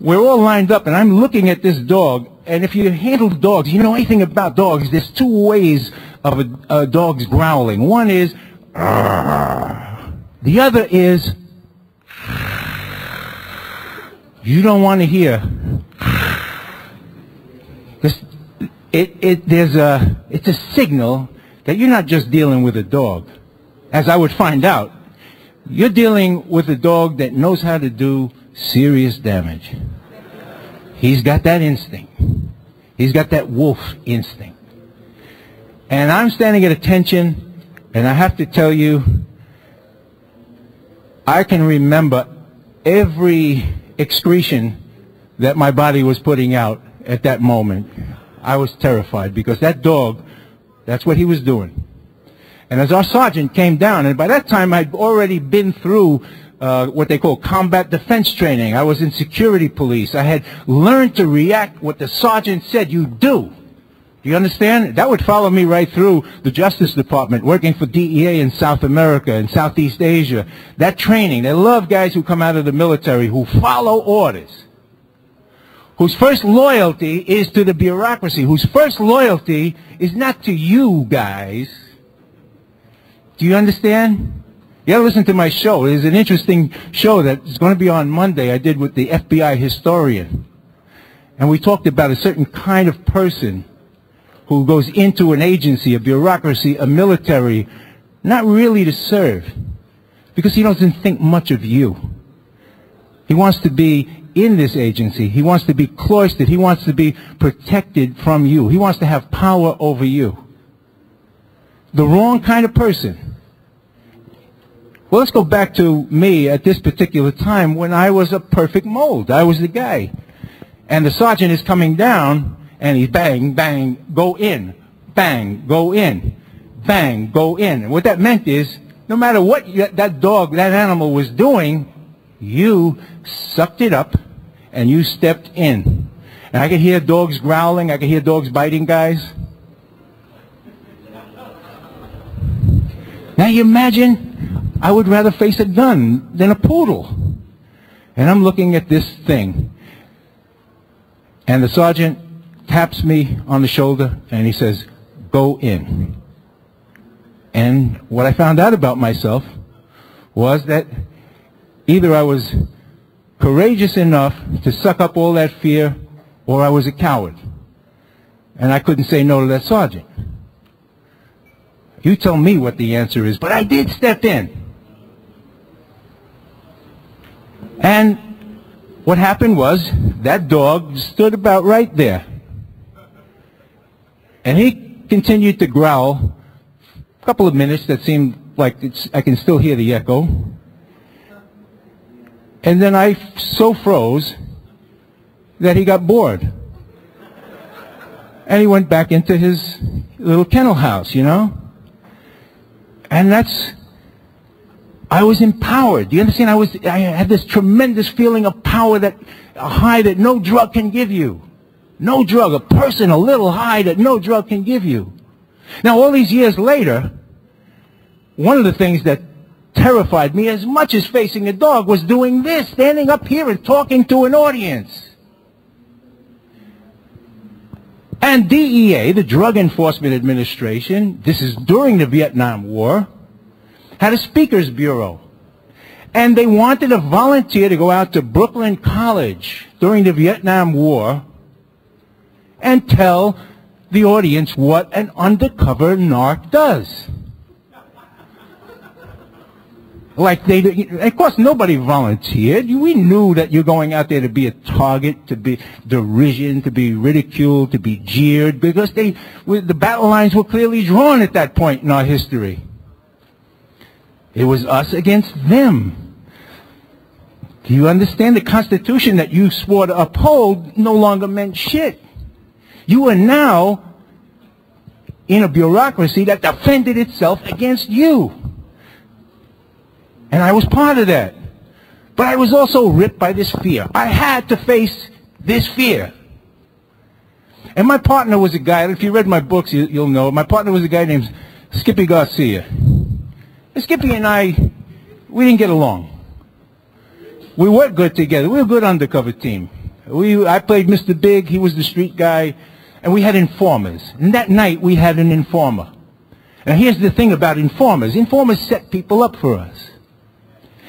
we're all lined up, and I'm looking at this dog, and if you handle dogs, you know anything about dogs, there's two ways of a dog's growling. One is, the other is, you don't want to hear. It's a signal that you're not just dealing with a dog. As I would find out, you're dealing with a dog that knows how to do serious damage. He's got that instinct. He's got that wolf instinct. And I'm standing at attention, and I have to tell you, I can remember every excretion that my body was putting out at that moment. I was terrified because that dog, that's what he was doing. And as our sergeant came down, and by that time I'd already been through what they call combat defense training. I was in security police. I had learned to react what the sergeant said you do. Do you understand? That would follow me right through the Justice Department, working for DEA in South America and Southeast Asia. That training, they love guys who come out of the military, who follow orders, whose first loyalty is to the bureaucracy, whose first loyalty is not to you guys. Do you understand? You gotta listen to my show. There's an interesting show that's going to be on Monday I did with the FBI historian. And we talked about a certain kind of person who goes into an agency, a bureaucracy, a military, not really to serve, because he doesn't think much of you. He wants to be in this agency. He wants to be cloistered. He wants to be protected from you. He wants to have power over you. The wrong kind of person. Well, let's go back to me at this particular time when I was a perfect mold. I was the guy. And the sergeant is coming down, and he's bang, bang, go in. Bang, go in. Bang, go in. And what that meant is, no matter what that dog, that animal was doing, you sucked it up, and you stepped in. And I could hear dogs growling. I could hear dogs biting guys. Now you imagine, I would rather face a gun than a poodle. And I'm looking at this thing. And the sergeant taps me on the shoulder, and he says, go in. And what I found out about myself was that either I was courageous enough to suck up all that fear, or I was a coward. And I couldn't say no to that sergeant. You tell me what the answer is, but I did step in. And what happened was, that dog stood about right there. And he continued to growl a couple of minutes that seemed like I can still hear the echo. And then I so froze that he got bored. And he went back into his little kennel house, you know? And I was empowered. Do you understand? I had this tremendous feeling of power, a high that no drug can give you. No drug, a person, a little high that no drug can give you. Now, all these years later, one of the things that terrified me as much as facing a dog was doing this, standing up here and talking to an audience. And DEA, the Drug Enforcement Administration, this is during the Vietnam War, had a speakers bureau. And they wanted a volunteer to go out to Brooklyn College during the Vietnam War and tell the audience what an undercover narc does. Like of course nobody volunteered. We knew that you're going out there to be a target, to be derision, to be ridiculed, to be jeered, because the battle lines were clearly drawn at that point in our history. It was us against them. Do you understand? The Constitution that you swore to uphold no longer meant shit. You are now in a bureaucracy that defended itself against you. And I was part of that. But I was also ripped by this fear. I had to face this fear. And my partner was a guy, if you read my books, you'll know, my partner was a guy named Skippy Garcia. And Skippy and I, we didn't get along. We worked good together. We were a good undercover team. I played Mr. Big, he was the street guy, and we had informers. And that night we had an informer. Now here's the thing about informers. Informers set people up for us.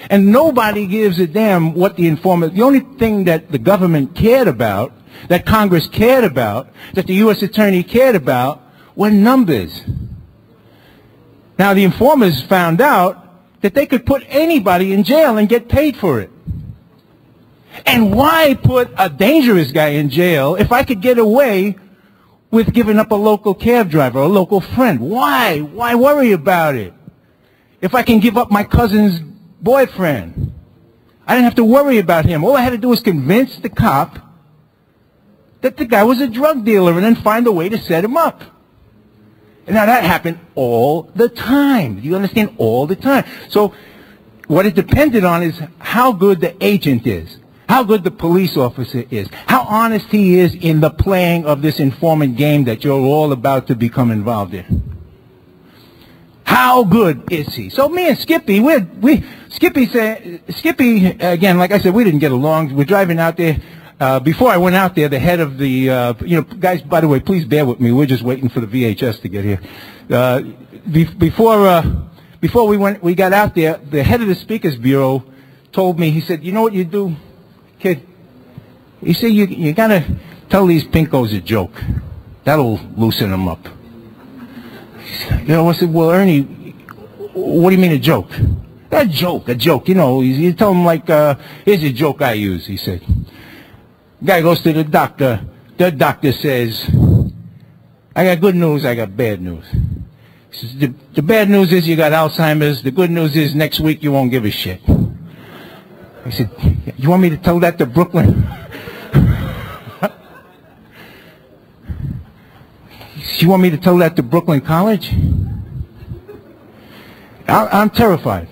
And nobody gives a damn what the informant... The only thing that the government cared about, that Congress cared about, that the U.S. Attorney cared about, were numbers. Now the informers found out that they could put anybody in jail and get paid for it. And why put a dangerous guy in jail if I could get away with giving up a local cab driver, a local friend? Why? Why worry about it? If I can give up my cousin's boyfriend, I didn't have to worry about him. All I had to do was convince the cop that the guy was a drug dealer and then find a way to set him up. And now that happened all the time. Do you understand? All the time. So what it depended on is how good the agent is, how good the police officer is, how honest he is in the playing of this informant game that you're all about to become involved in. How good is he? So me and Skippy, Skippy, again, like I said, we didn't get along. We're driving out there. Before I went out there, the head of the, guys, by the way, please bear with me. We're just waiting for the VHS to get here. Before we got out there, the head of the Speakers Bureau told me, he said, you know what you do, kid? He said, you gotta tell these pinkos a joke. That'll loosen them up. You know, I said, well, Ernie, what do you mean a joke? A joke. You know, you tell him like, here's a joke I use, he said. Guy goes to the doctor. The doctor says, I got good news, I got bad news. He says, the bad news is you got Alzheimer's. The good news is next week you won't give a shit. I said, you want me to tell that to Brooklyn? You want me to tell that to Brooklyn College? I'm terrified.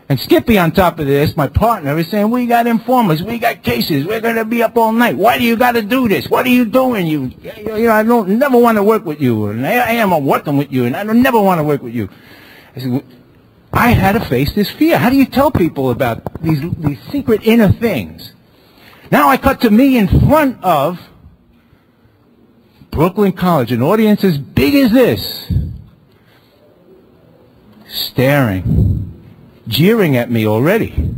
And Skippy, on top of this, my partner, is saying, we got informers, we got cases, we're going to be up all night. Why do you got to do this? What are you doing? You know, I don't never want to work with you. And I am working with you, and I don't never want to work with you. I said, I had to face this fear. How do you tell people about these secret inner things? Now I cut to me in front of Brooklyn College, an audience as big as this, staring, jeering at me already,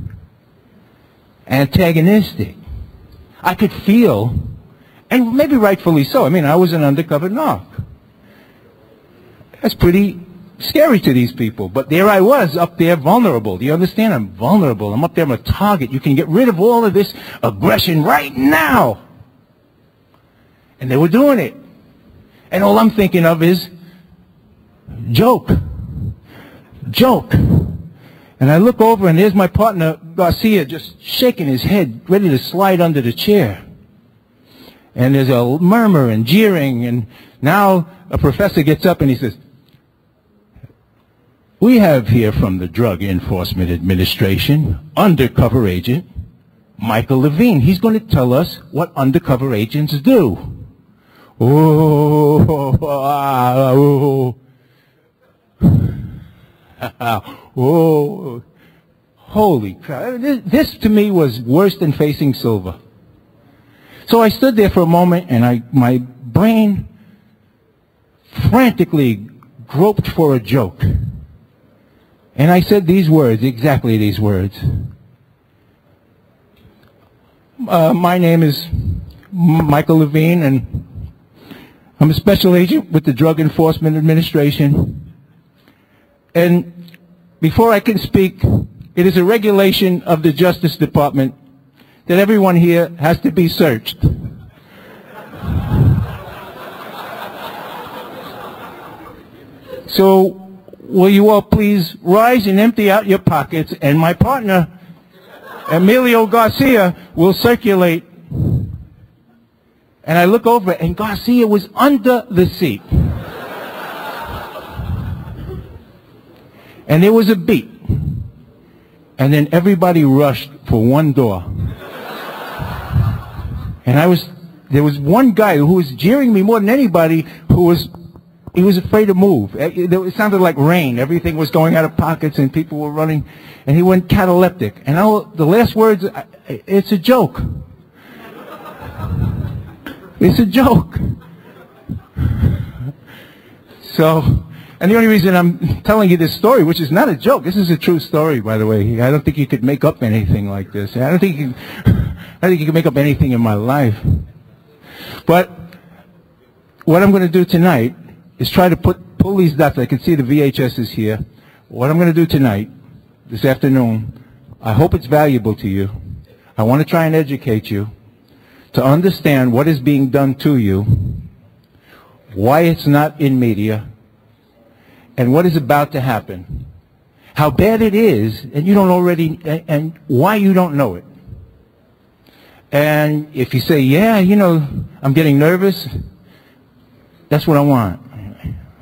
antagonistic. I could feel, and maybe rightfully so, I mean, I was an undercover narc. That's pretty scary to these people, but there I was up there vulnerable. Do you understand? I'm vulnerable. I'm up there, I'm a target. You can get rid of all of this aggression right now. And they were doing it. And all I'm thinking of is, joke. And I look over, and there's my partner, Garcia, just shaking his head, ready to slide under the chair. And there's a murmur and jeering, and now a professor gets up and he says, we have here from the Drug Enforcement Administration, undercover agent Michael Levine. He's going to tell us what undercover agents do. Oh, holy crap. This to me was worse than facing Silva. So I stood there for a moment, and my brain frantically groped for a joke. And I said these words, exactly these words. My name is Michael Levine, and I'm a special agent with the Drug Enforcement Administration. And before I can speak, it is a regulation of the Justice Department that everyone here has to be searched. So will you all please rise and empty out your pockets, and my partner, Emilio Garcia, will circulate. And I look over, and Garcia was under the seat. And there was a beat. And then everybody rushed for one door. And there was one guy who was jeering me more than anybody, he was afraid to move. It sounded like rain. Everything was going out of pockets and people were running. And he went cataleptic. And the last words, it's a joke. It's a joke. So, and the only reason I'm telling you this story, which is not a joke, this is a true story, by the way. I don't think you could make up anything like this. I don't think you can make up anything in my life. But what I'm going to do tonight is try to pull these dots. I can see the VHS is here. What I'm going to do tonight, this afternoon, I hope it's valuable to you. I want to try and educate you to understand what is being done to you, why it's not in media, and what is about to happen. How bad it is, and you don't already, and why you don't know it. And if you say, yeah, you know, I'm getting nervous, that's what I want.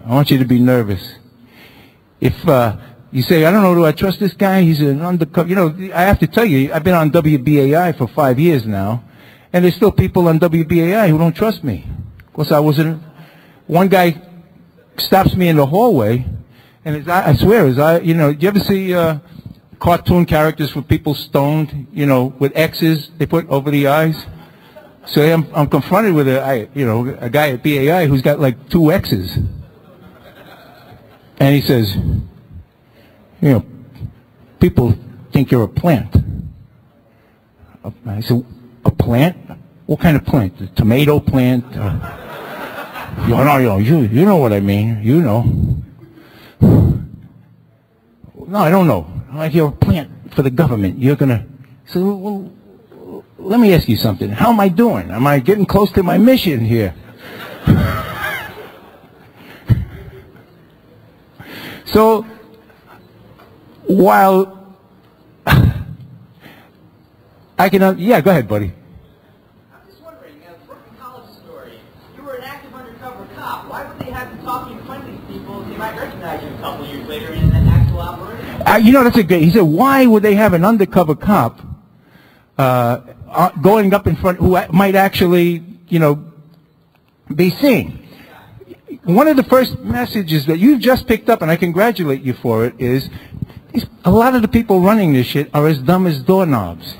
I want you to be nervous. If you say, I don't know, do I trust this guy? He's an undercover. You know, I have to tell you, I've been on WBAI for 5 years now, and there's still people on WBAI who don't trust me. Of course, I wasn't. One guy stops me in the hallway, and I swear, you know, do you ever see cartoon characters for people stoned, you know, with X's they put over the eyes? So I'm confronted with a guy at BAI who's got like 2 X's. And he says, you know, people think you're a plant. I said, a plant? What kind of plant? A tomato plant? You know what I mean. You know. No, I don't know. Like you're a plant for the government. You're going to... So, well, let me ask you something. How am I doing? Am I getting close to my mission here? So, while I can... yeah, go ahead, buddy. I'm just wondering, Brooklyn College story, you were an active undercover cop. Why would they have you talking in front of these people if they might recognize you a couple years later in an actual operation? You know, that's a great... He said, why would they have an undercover cop going up in front who might actually, you know, be seen? One of the first messages that you've just picked up, and I congratulate you for it, is a lot of the people running this shit are as dumb as doorknobs.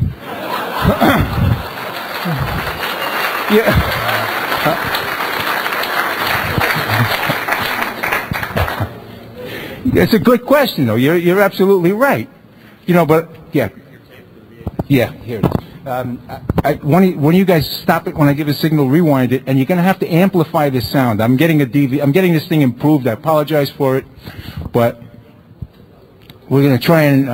Yeah. It's a good question, though. You're absolutely right. You know, but yeah, here it is. When you guys stop it, when I give a signal, rewind it, and you're going to have to amplify the sound. I'm getting this thing improved. I apologize for it, but we're going to try and,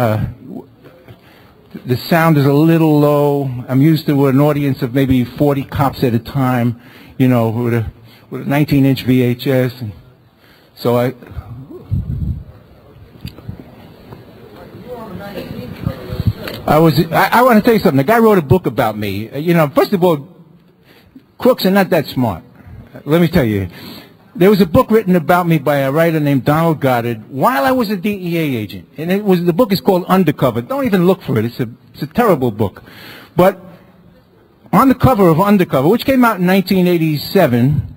the sound is a little low. I'm used to an audience of maybe 40 cops at a time, you know, with a 19-inch VHS. And so I want to tell you something. The guy wrote a book about me. You know, first of all, crooks are not that smart. Let me tell you. There was a book written about me by a writer named Donald Goddard while I was a DEA agent. And the book is called Undercover. Don't even look for it. It's a terrible book. But on the cover of Undercover, which came out in 1987,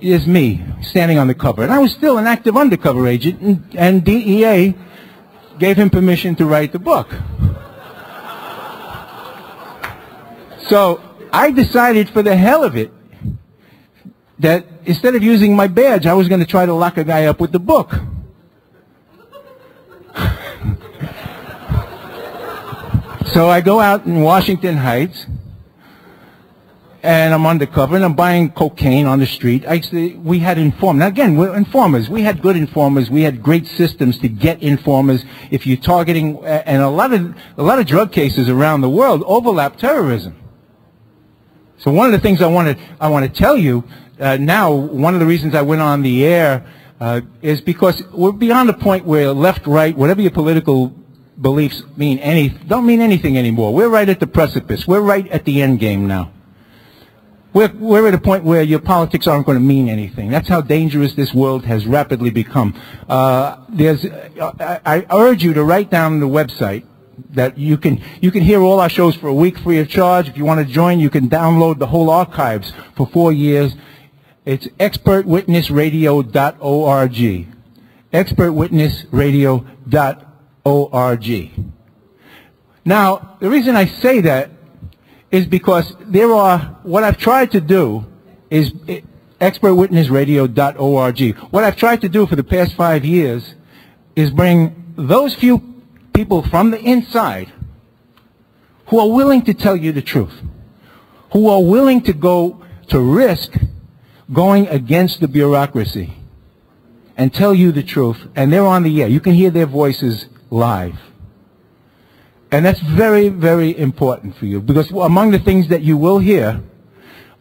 is me standing on the cover. And I was still an active undercover agent, and DEA gave him permission to write the book. So I decided, for the hell of it, that instead of using my badge, I was going to try to lock a guy up with the book. So I go out in Washington Heights, and I'm undercover, and I'm buying cocaine on the street. We had informers. Now again, we're informers. We had good informers. We had great systems to get informers. If you're targeting, and a lot of drug cases around the world overlap terrorism. So one of the things I want to tell you now, one of the reasons I went on the air is because we're beyond the point where left, right, whatever your political beliefs don't mean anything anymore. We're right at the precipice. We're right at the end game now. We're at a point where your politics aren't going to mean anything. That's how dangerous this world has rapidly become. I urge you to write down the website that you can hear all our shows for a week free of charge. If you want to join, you can download the whole archives for 4 years. It's expertwitnessradio.org. expertwitnessradio.org. Now, the reason I say that is because what I've tried to do is expertwitnessradio.org. What I've tried to do for the past 5 years is bring those few people from the inside who are willing to tell you the truth, who are willing to go to risk going against the bureaucracy and tell you the truth, and they're on the air. You can hear their voices live. And that's very, very important for you, because among the things that you will hear,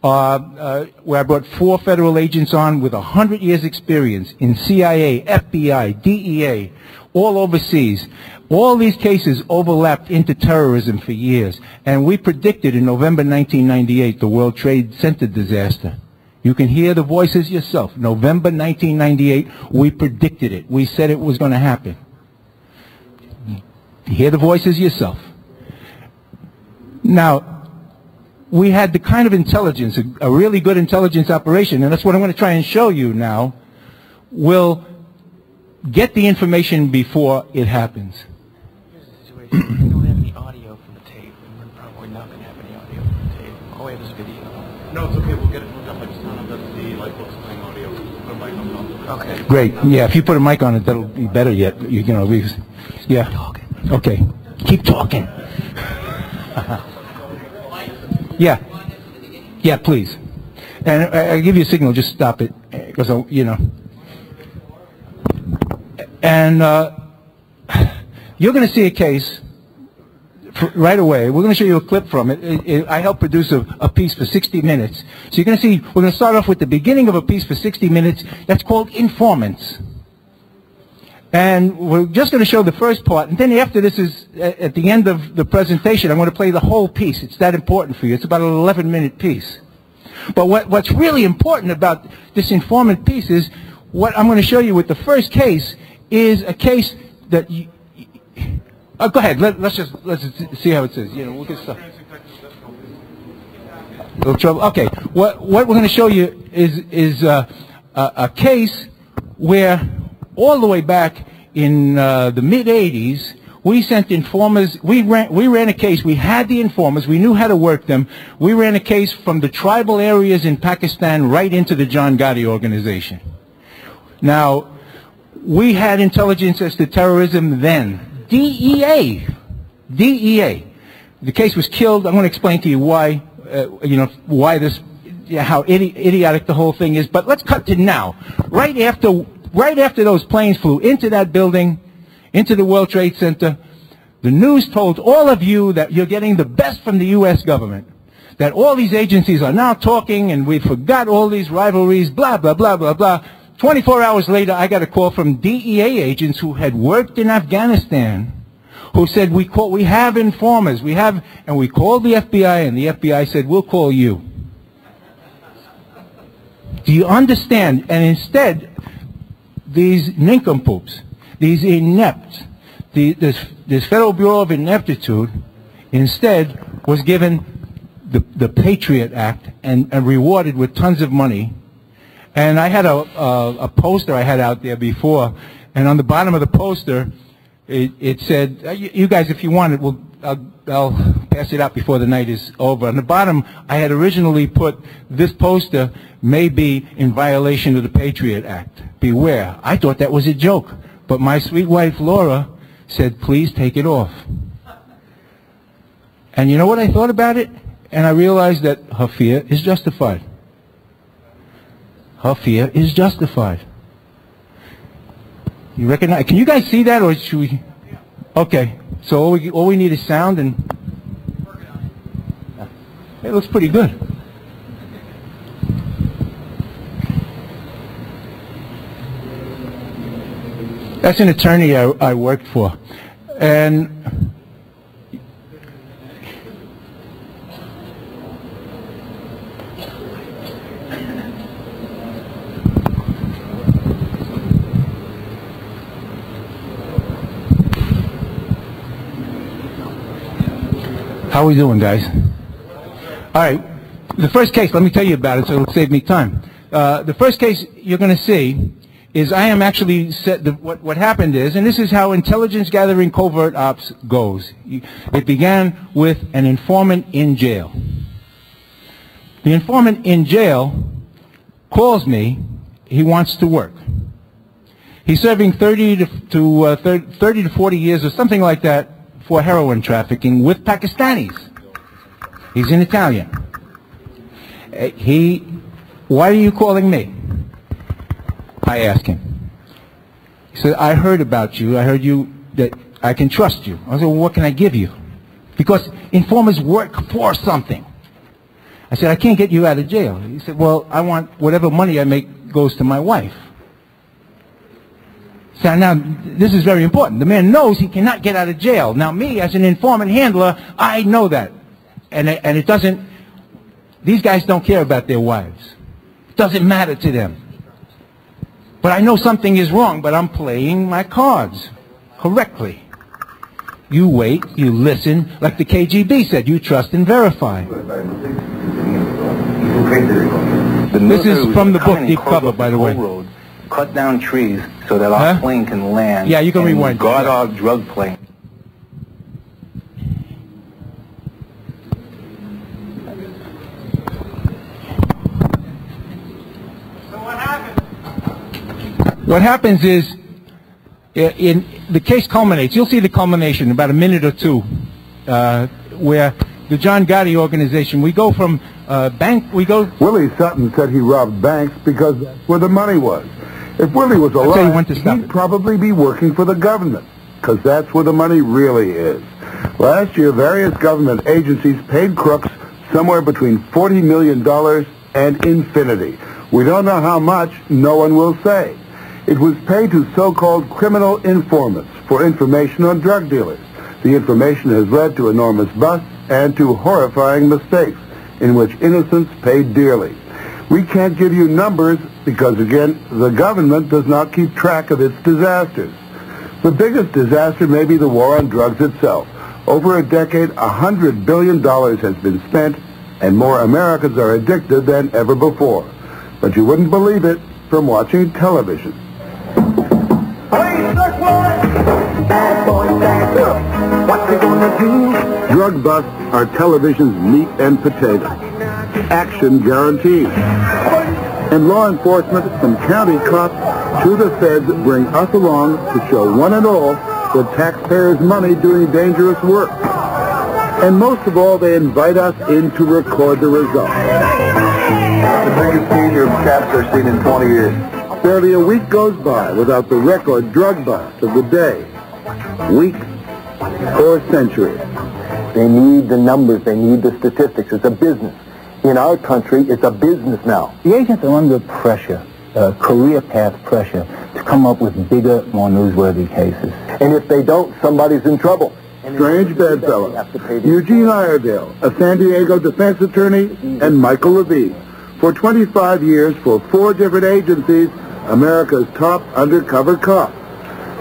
where I brought 4 federal agents on with 100 years experience in CIA, FBI, DEA, all overseas. All these cases overlapped into terrorism for years. And we predicted in November 1998 the World Trade Center disaster. You can hear the voices yourself. November 1998, we predicted it. We said it was going to happen. Hear the voices yourself. Now, we had the kind of intelligence, a really good intelligence operation, and that's what I'm going to try and show you now, will get the information before it happens. Here's the situation. We don't have any audio from the tape, and we're probably not going to have any audio from the tape. All we have is video. No, it's okay. We'll get it hooked up. I just don't have to see like what's playing audio. Put a mic on it. Okay. Great. Yeah, if you put a mic on it, that'll be better yet. You know, because, yeah. Okay. Keep talking. Yeah. Yeah, please. And I give you a signal. Just stop it, because you know. And you're going to see a case right away. We're going to show you a clip from it. I helped produce a piece for 60 minutes. So you're going to see, we're going to start off with the beginning of a piece for 60 minutes that's called Informants. And we're just going to show the first part, and then after this is, at the end of the presentation, I'm going to play the whole piece. It's that important for you. It's about an 11-minute piece. But what's really important about this informant piece is, what I'm going to show you with the first case is a case that you, go ahead, let's see how it says. You know, we'll get stuff. Little trouble. Okay, what we're going to show you is a case where all the way back in the mid-'80s, we sent informers. We ran a case. We had the informers. We knew how to work them. We ran a case from the tribal areas in Pakistan right into the John Gotti organization. Now, we had intelligence as to terrorism then. DEA. The case was killed. I'm going to explain to you why, why this, how idiotic the whole thing is. But let's cut to now. Right after those planes flew into that building, into the World Trade Center, the news told all of you that you're getting the best from the U.S. government, that all these agencies are now talking and we forgot all these rivalries, blah, blah, blah, blah, blah. 24 hours later, I got a call from DEA agents who had worked in Afghanistan, who said, we have informers, and we called the FBI, and the FBI said, we'll call you. Do you understand? And instead, these nincompoops, these inepts, this Federal Bureau of Ineptitude, instead was given the Patriot Act and rewarded with tons of money. And I had a poster I had out there before, and on the bottom of the poster, it said, you guys, if you want it, I'll pass it out before the night is over. On the bottom, I had originally put, this poster may be in violation of the Patriot Act. Beware. I thought that was a joke. But my sweet wife, Laura, said, please take it off. And you know what I thought about it? And I realized that her fear is justified. Her fear is justified. You recognize? Can you guys see that, or should we? Okay. So all we need is sound, and it looks pretty good. That's an attorney I worked for, and how are we doing, guys? All right. The first case, let me tell you about it so it'll save me time. The first case you're going to see is I am actually what happened is, and this is how intelligence gathering covert ops goes. It began with an informant in jail. The informant in jail calls me. He wants to work. He's serving 30 to 40 years or something like that for heroin trafficking with Pakistanis. He's an Italian. Why are you calling me? I asked him. He said, I heard about you. I heard that I can trust you. I said, well, what can I give you? Because informers work for something. I said, I can't get you out of jail. He said, well, I want whatever money I make goes to my wife. So now, this is very important. The man knows he cannot get out of jail. Now, me, as an informant handler, I know that. And it doesn't, these guys don't care about their wives. It doesn't matter to them. But I know something is wrong, but I'm playing my cards correctly. You wait, you listen, like the KGB said, you trust and verify. This is from the book Deep Cover, by the way. Cut down trees so that our plane can land. Yeah, you can rewind. Guard our drug plane. So what happened? What happens is, in the case culminates. You'll see the culmination in about a minute or two, where the John Gotti organization, we go from Willie Sutton said he robbed banks because that's where the money was. If Willie was alive, he'd probably be working for the government, because that's where the money really is. Last year, various government agencies paid crooks somewhere between $40 million and infinity. We don't know how much, no one will say. It was paid to so-called criminal informants for information on drug dealers. The information has led to enormous busts and to horrifying mistakes, in which innocents paid dearly. We can't give you numbers because, again, the government does not keep track of its disasters. The biggest disaster may be the war on drugs itself. Over a decade, $100 billion has been spent, and more Americans are addicted than ever before. But you wouldn't believe it from watching television. Bad boy, bad girl. What you gonna do? Drug busts are television's meat and potatoes. Action guaranteed. And law enforcement, from county cops to the feds, bring us along to show one and all the taxpayers' money doing dangerous work. And most of all, they invite us in to record the results. The biggest senior caps are seen in 20 years. Barely a week goes by without the record drug bust of the day, week, or century. They need the numbers. They need the statistics. It's a business. In our country, it's a business now. The agents are under pressure, career path pressure, to come up with bigger, more newsworthy cases. And if they don't, somebody's in trouble. Strange bedfellow, Eugene Iredale, a San Diego defense attorney, and Michael Levine. For 25 years, for 4 different agencies, America's top undercover cop.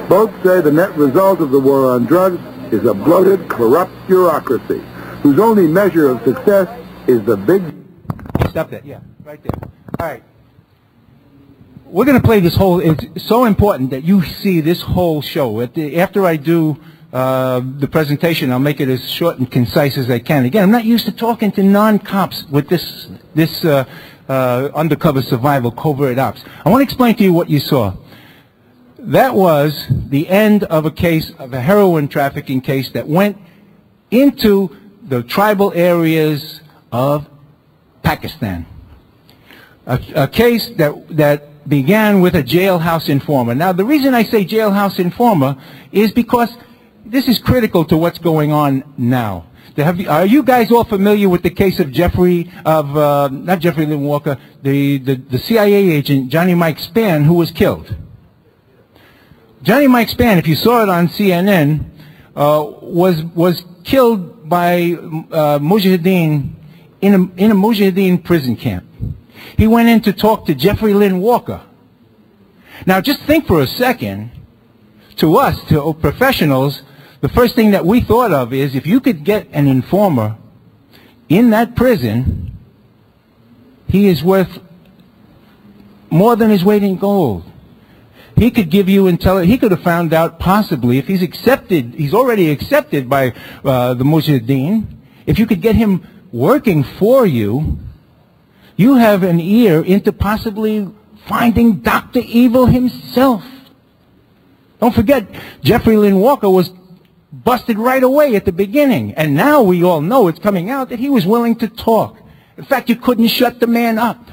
Both say the net result of the war on drugs is a bloated, corrupt bureaucracy, whose only measure of success is the big... Stop that, yeah, right there. All right. We're going to play this whole... It's so important that you see this whole show. After I do the presentation, I'll make it as short and concise as I can. Again, I'm not used to talking to non-cops with this undercover survival, covert ops. I want to explain to you what you saw. That was the end of a case, of a heroin trafficking case that went into the tribal areas of Pakistan. A case that began with a jailhouse informer. Now, the reason I say jailhouse informer is because this is critical to what's going on now. Are you guys all familiar with the case of not Jeffrey Lynn Walker, the CIA agent Johnny Mike Spann, who was killed? Johnny Mike Spann, if you saw it on CNN, was killed by Mujahideen in a Mujahideen prison camp. He went in to talk to Jeffrey Lynn Walker. Now, just think for a second. To us, to professionals, the first thing that we thought of is if you could get an informer in that prison, he is worth more than his weight in gold. He could give you intelligence. He could have found out possibly if he's accepted, he's already accepted by the Mujahideen. If you could get him working for you, You have an ear into possibly finding Dr. Evil himself. Don't forget, Jeffrey Lynn Walker was busted right away at the beginning. And now we all know it's coming out that he was willing to talk. In fact, you couldn't shut the man up.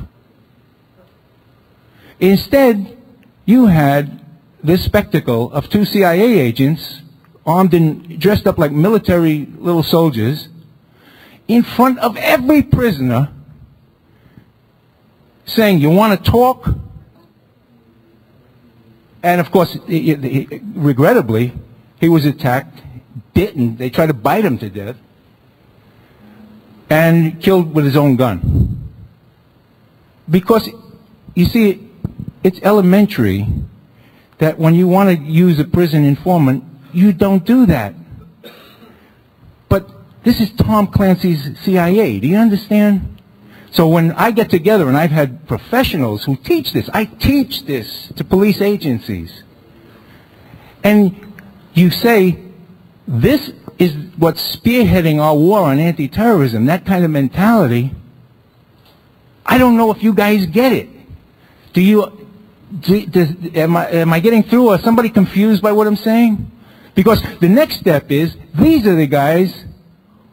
Instead, you had this spectacle of two CIA agents armed and dressed up like military little soldiers in front of every prisoner saying, you want to talk? And of course, regrettably, he was attacked, bitten. They tried to bite him to death, and killed with his own gun. Because, you see, it's elementary that when you want to use a prison informant, you don't do that. But this is Tom Clancy's CIA. Do you understand? So when I get together, and I've had professionals who teach this, I teach this to police agencies. And you say, this is what's spearheading our war on anti-terrorism, that kind of mentality. I don't know if you guys get it. Do you, am I getting through? Or somebody confused by what I'm saying? Because the next step is, these are the guys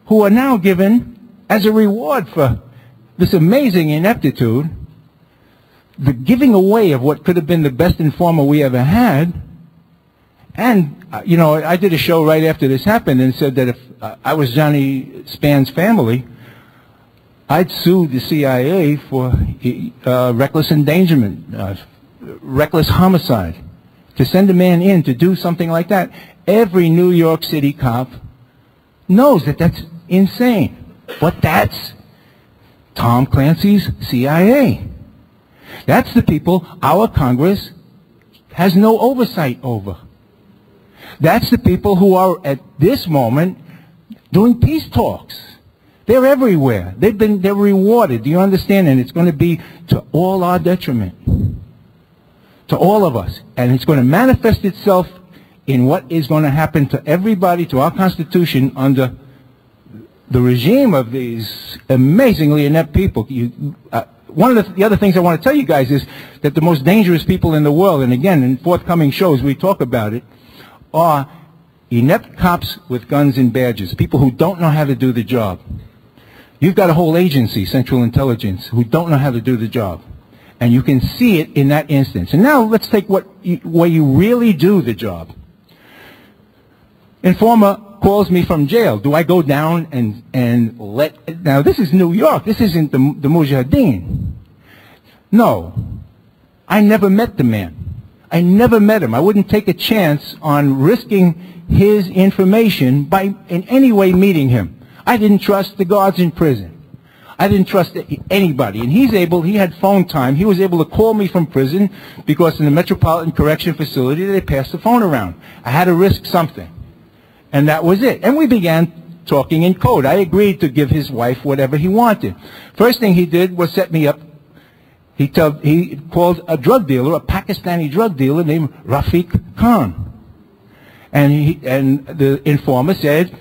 who are now given as a reward for this amazing ineptitude, the giving away of what could have been the best informer we ever had. And, you know, I did a show right after this happened and said that if I was Johnny Spann's family, I'd sue the CIA for reckless endangerment, reckless homicide. To send a man in to do something like that, every New York City cop knows that that's insane. But that's Tom Clancy's CIA. That's the people our Congress has no oversight over. That's the people who are at this moment doing peace talks. They're everywhere. They're rewarded. Do you understand? And it's going to be to all our detriment. To all of us. And it's going to manifest itself in what is going to happen to everybody, to our Constitution, under the regime of these amazingly inept people. One of the other things I want to tell you guys is that the most dangerous people in the world, and again, in forthcoming shows we talk about it, are inept cops with guns and badges, people who don't know how to do the job. You've got a whole agency, Central Intelligence, who don't know how to do the job. And you can see it in that instance. And now let's take where you really do the job. Informer calls me from jail. Do I go down and let... Now, this is New York. This isn't the Mujahideen. No. I never met the man. I never met him. I wouldn't take a chance on risking his information by in any way meeting him. I didn't trust the guards in prison. I didn't trust anybody. And he had phone time. He was able to call me from prison because in the Metropolitan Correction Facility, they passed the phone around. I had to risk something. And that was it. And we began talking in code. I agreed to give his wife whatever he wanted. First thing he did was set me up. He called a drug dealer, a Pakistani drug dealer named Rafiq Khan. And the informer said,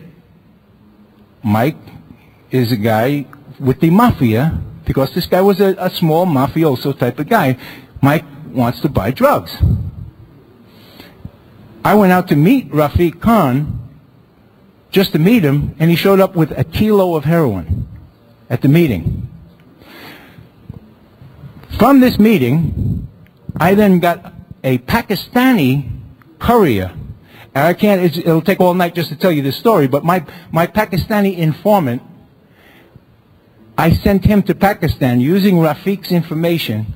Mike is a guy with the mafia, because this guy was a small mafioso type of guy. Mike wants to buy drugs. I went out to meet Rafiq Khan, just to meet him, and he showed up with a kilo of heroin at the meeting. From this meeting, I then got a Pakistani courier. And I can't, it'll take all night just to tell you this story, but my Pakistani informant, I sent him to Pakistan using Rafiq's information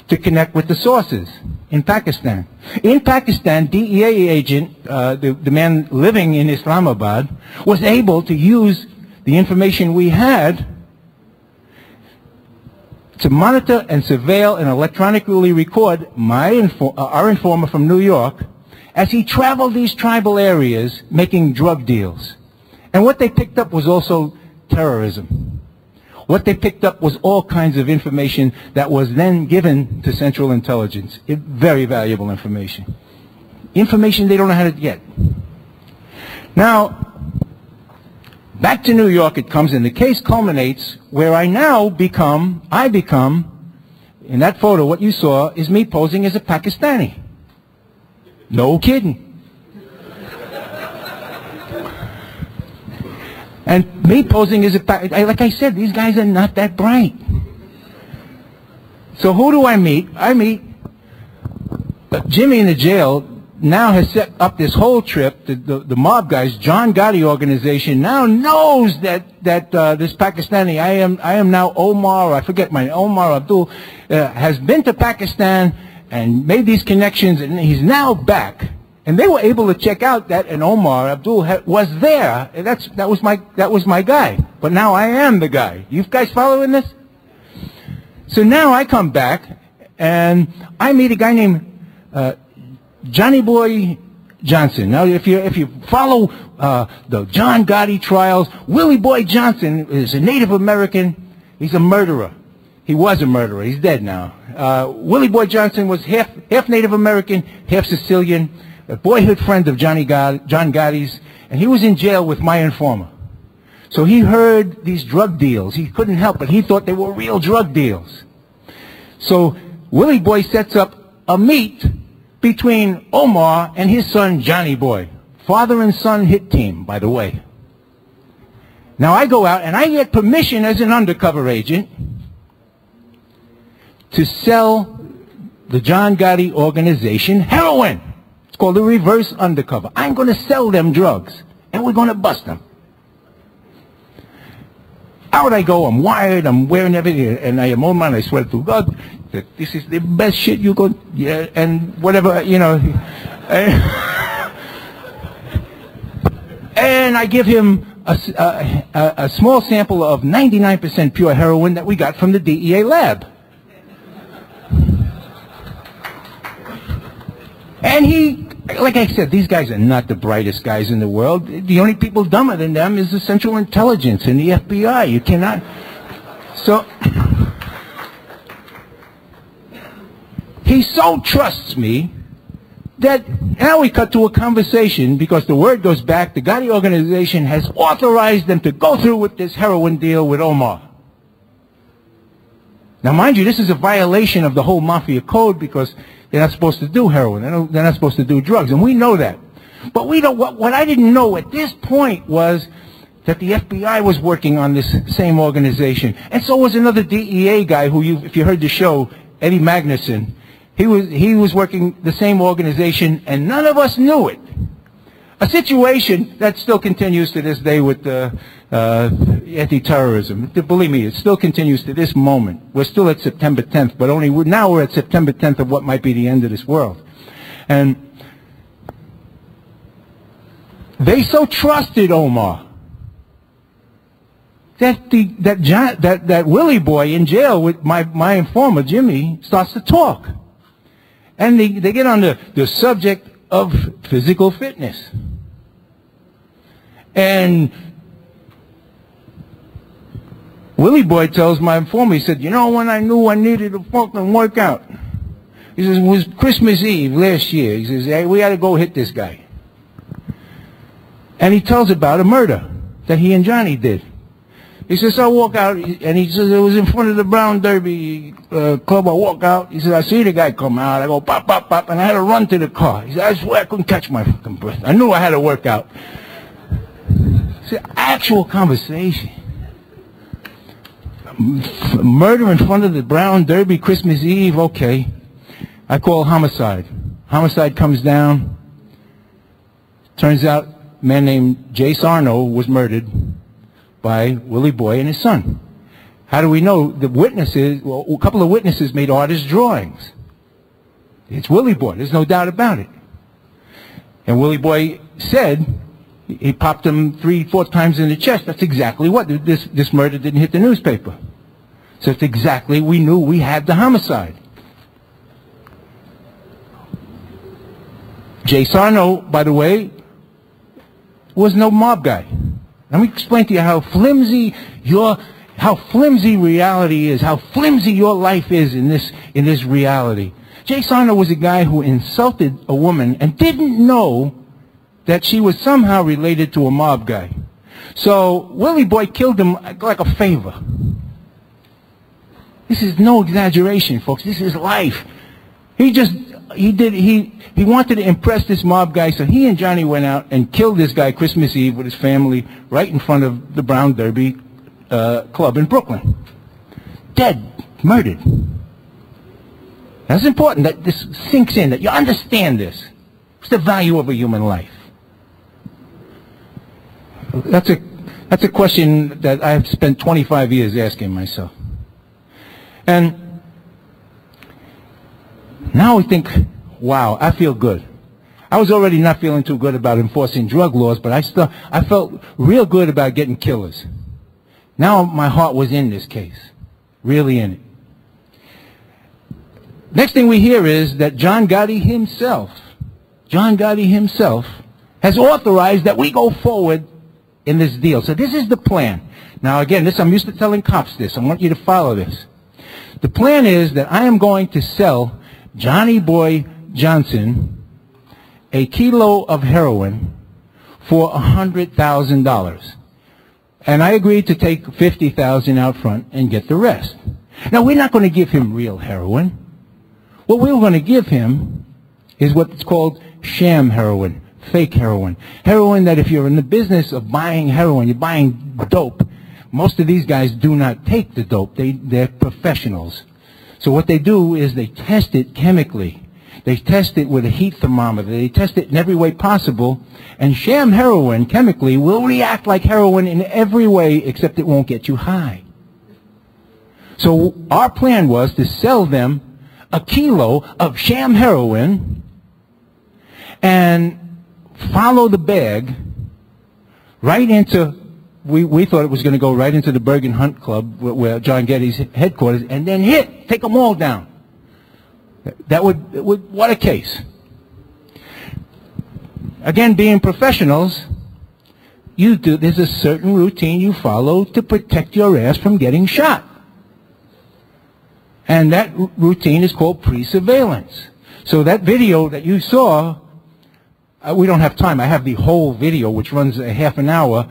to connect with the sources in Pakistan. In Pakistan, DEA agent, the man living in Islamabad, was able to use the information we had to monitor and surveil and electronically record our informer from New York as he traveled these tribal areas making drug deals. And what they picked up was also terrorism. What they picked up was all kinds of information that was then given to Central Intelligence. Very valuable information. Information they don't know how to get. Now, Back to New York it comes, and the case culminates where I become, in that photo, what you saw is me posing as a Pakistani. No kidding. And me posing as like I said, these guys are not that bright. So who do I meet? I meet Jimmy in the jail. Now has set up this whole trip. The mob guys, John Gotti organization, now knows that this Pakistani, I am now Omar, I forget my name, Omar Abdul, has been to Pakistan and made these connections, and he's now back. And they were able to check out that an Omar Abdul was there. And that was my guy. But now I am the guy. You guys following this? So now I come back and I meet a guy named Johnny Boy Johnson. Now, if you follow the John Gotti trials, Willie Boy Johnson is a Native American. He's a murderer. He was a murderer. He's dead now. Willie Boy Johnson was half Native American, half Sicilian, a boyhood friend of John Gotti's, and he was in jail with my informer. So he heard these drug deals. He couldn't help it. He thought they were real drug deals. So Willie Boy sets up a meet between Omar and his son Johnny Boy. Father and son hit team, by the way. Now I go out and I get permission as an undercover agent to sell the John Gotti organization heroin. It's called a reverse undercover. I'm going to sell them drugs and we're going to bust them. Out I go, I'm wired, I'm wearing everything, and I am on man, I swear to God that this is the best shit you could, yeah, and whatever, you know. And I give him a small sample of 99% pure heroin that we got from the DEA lab. And he, like I said, these guys are not the brightest guys in the world. The only people dumber than them is the Central Intelligence and the FBI. You cannot. So he so trusts me that now we cut to a conversation because the word goes back. The Gotti organization has authorized them to go through with this heroin deal with Omar. Now, mind you, this is a violation of the whole mafia code because they're not supposed to do heroin. They're not supposed to do drugs, and we know that. But we don't. What I didn't know at this point was that the FBI was working on this same organization, and so was another DEA guy who, if you heard the show, Eddie Magnuson. He was working the same organization, and none of us knew it. A situation that still continues to this day with anti-terrorism. Believe me, it still continues to this moment. We're still at September 10th, but now we're at September 10th of what might be the end of this world. And they so trusted Omar that Willie Boy in jail with my informer Jimmy starts to talk, and they get on the subject of physical fitness. And Willie Boy tells my informant, he said, you know, when I knew I needed to fucking work out, he says, it was Christmas Eve last year. He says, hey, we got to go hit this guy. And he tells about a murder that he and Johnny did. He says, I walk out, and he says, it was in front of the Brown Derby club. I walk out. He says, I see the guy come out. I go, pop, pop, pop, and I had to run to the car. He said, I swear I couldn't catch my fucking breath. I knew I had to work out. It's an actual conversation. Murder in front of the Brown Derby, Christmas Eve, okay. I call homicide. Homicide comes down. Turns out a man named Jay Sarno was murdered by Willie Boy and his son. How do we know? The witnesses, well, a couple of witnesses made artist drawings. It's Willie Boy, there's no doubt about it. And Willie Boy said he popped him 3-4 times in the chest. That's exactly what. This murder didn't hit the newspaper. So it's exactly, we knew we had the homicide. Jay Sarno, by the way, was no mob guy. Let me explain to you how flimsy reality is, how flimsy your life is in this reality. Jay Sarno was a guy who insulted a woman and didn't know that she was somehow related to a mob guy. So Willie Boy killed him like a favor. This is no exaggeration, folks. This is life. He wanted to impress this mob guy, so he and Johnny went out and killed this guy Christmas Eve with his family right in front of the Brown Derby club in Brooklyn. Dead, murdered. That's important that this sinks in, that you understand this. What's the value of a human life? That's a question that I've spent 25 years asking myself. And now I think, wow, I feel good. I was already not feeling too good about enforcing drug laws, but I felt real good about getting killers. Now my heart was in this case, really in it. Next thing we hear is that John Gotti himself has authorized that we go forward in this deal. So this is the plan. Now again, I'm used to telling cops this. I want you to follow this. The plan is that I am going to sell Johnny Boy Johnson a kilo of heroin for $100,000. And I agreed to take $50,000 out front and get the rest. Now we're not going to give him real heroin. What we're going to give him is what's called sham heroin, fake heroin. Heroin that if you're in the business of buying heroin, you're buying dope. Most of these guys do not take the dope. They're professionals. So what they do is they test it chemically. They test it with a heat thermometer. They test it in every way possible. And sham heroin, chemically, will react like heroin in every way except it won't get you high. So our plan was to sell them a kilo of sham heroin and follow the bag right into, we thought it was going to go right into the Bergen Hunt Club where John Getty's headquarters, and then take them all down. That would, what a case. Again, being professionals, there's a certain routine you follow to protect your ass from getting shot. And that routine is called pre-surveillance. So that video that you saw, we don't have time. I have the whole video, which runs a half an hour,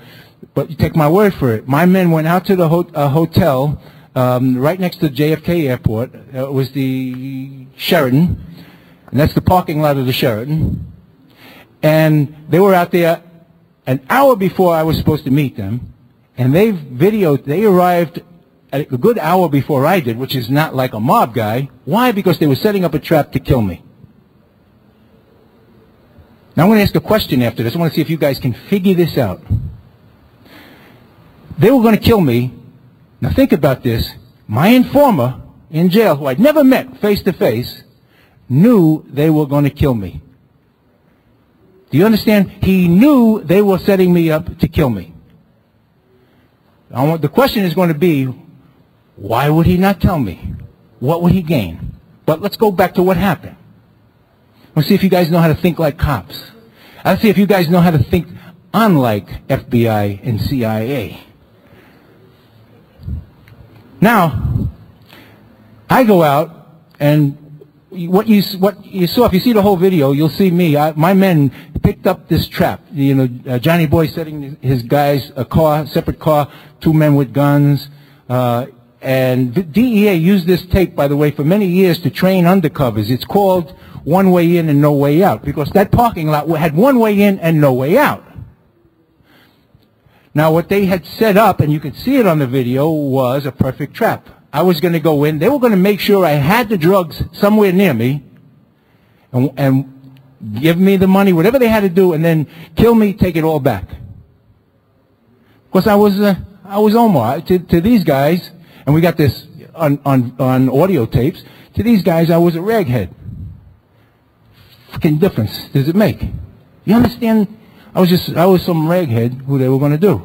but you take my word for it. My men went out to the hotel right next to JFK Airport. It was the Sheraton, and that's the parking lot of the Sheraton. And they were out there an hour before I was supposed to meet them, and they arrived a good hour before I did, which is not like a mob guy. Why? Because they were setting up a trap to kill me. Now I'm going to ask a question after this. I want to see if you guys can figure this out. They were going to kill me. Now think about this. My informer in jail, who I'd never met face to face, knew they were going to kill me. Do you understand? He knew they were setting me up to kill me. The question is going to be, why would he not tell me? What would he gain? But let's go back to what happened. Let's see if you guys know how to think like cops. Let's see if you guys know how to think unlike FBI and CIA. Now, I go out, and what you saw, if you see the whole video, you'll see me. My men picked up this trap. Johnny Boy setting his guys, separate car, 2 men with guns. And the DEA used this tape, by the way, for many years to train undercovers. It's called one way in and no way out, because that parking lot had one way in and no way out. Now, what they had set up, and you can see it on the video, was a perfect trap. I was going to go in. They were going to make sure I had the drugs somewhere near me and give me the money, whatever they had to do, and then kill me, take it all back. Because I was Omar. To these guys, and we got this on audio tapes, to these guys I was a raghead. Fucking difference does it make? You understand? I was some raghead who they were going to do.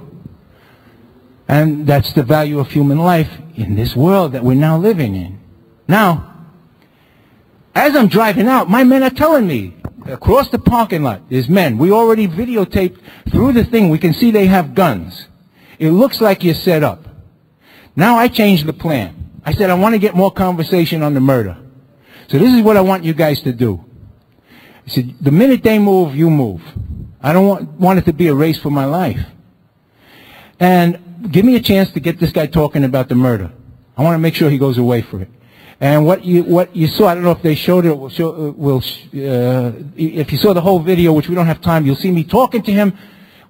And that's the value of human life in this world that we're now living in. Now, as I'm driving out, my men are telling me, across the parking lot, there's men. We already videotaped through the thing. We can see they have guns. It looks like you're set up. Now I changed the plan. I said, I want to get more conversation on the murder. So this is what I want you guys to do. I said, the minute they move, you move. I don't want it to be a race for my life. And give me a chance to get this guy talking about the murder. I want to make sure he goes away for it. And what you saw, I don't know if they showed it. If you saw the whole video, which we don't have time, you'll see me talking to him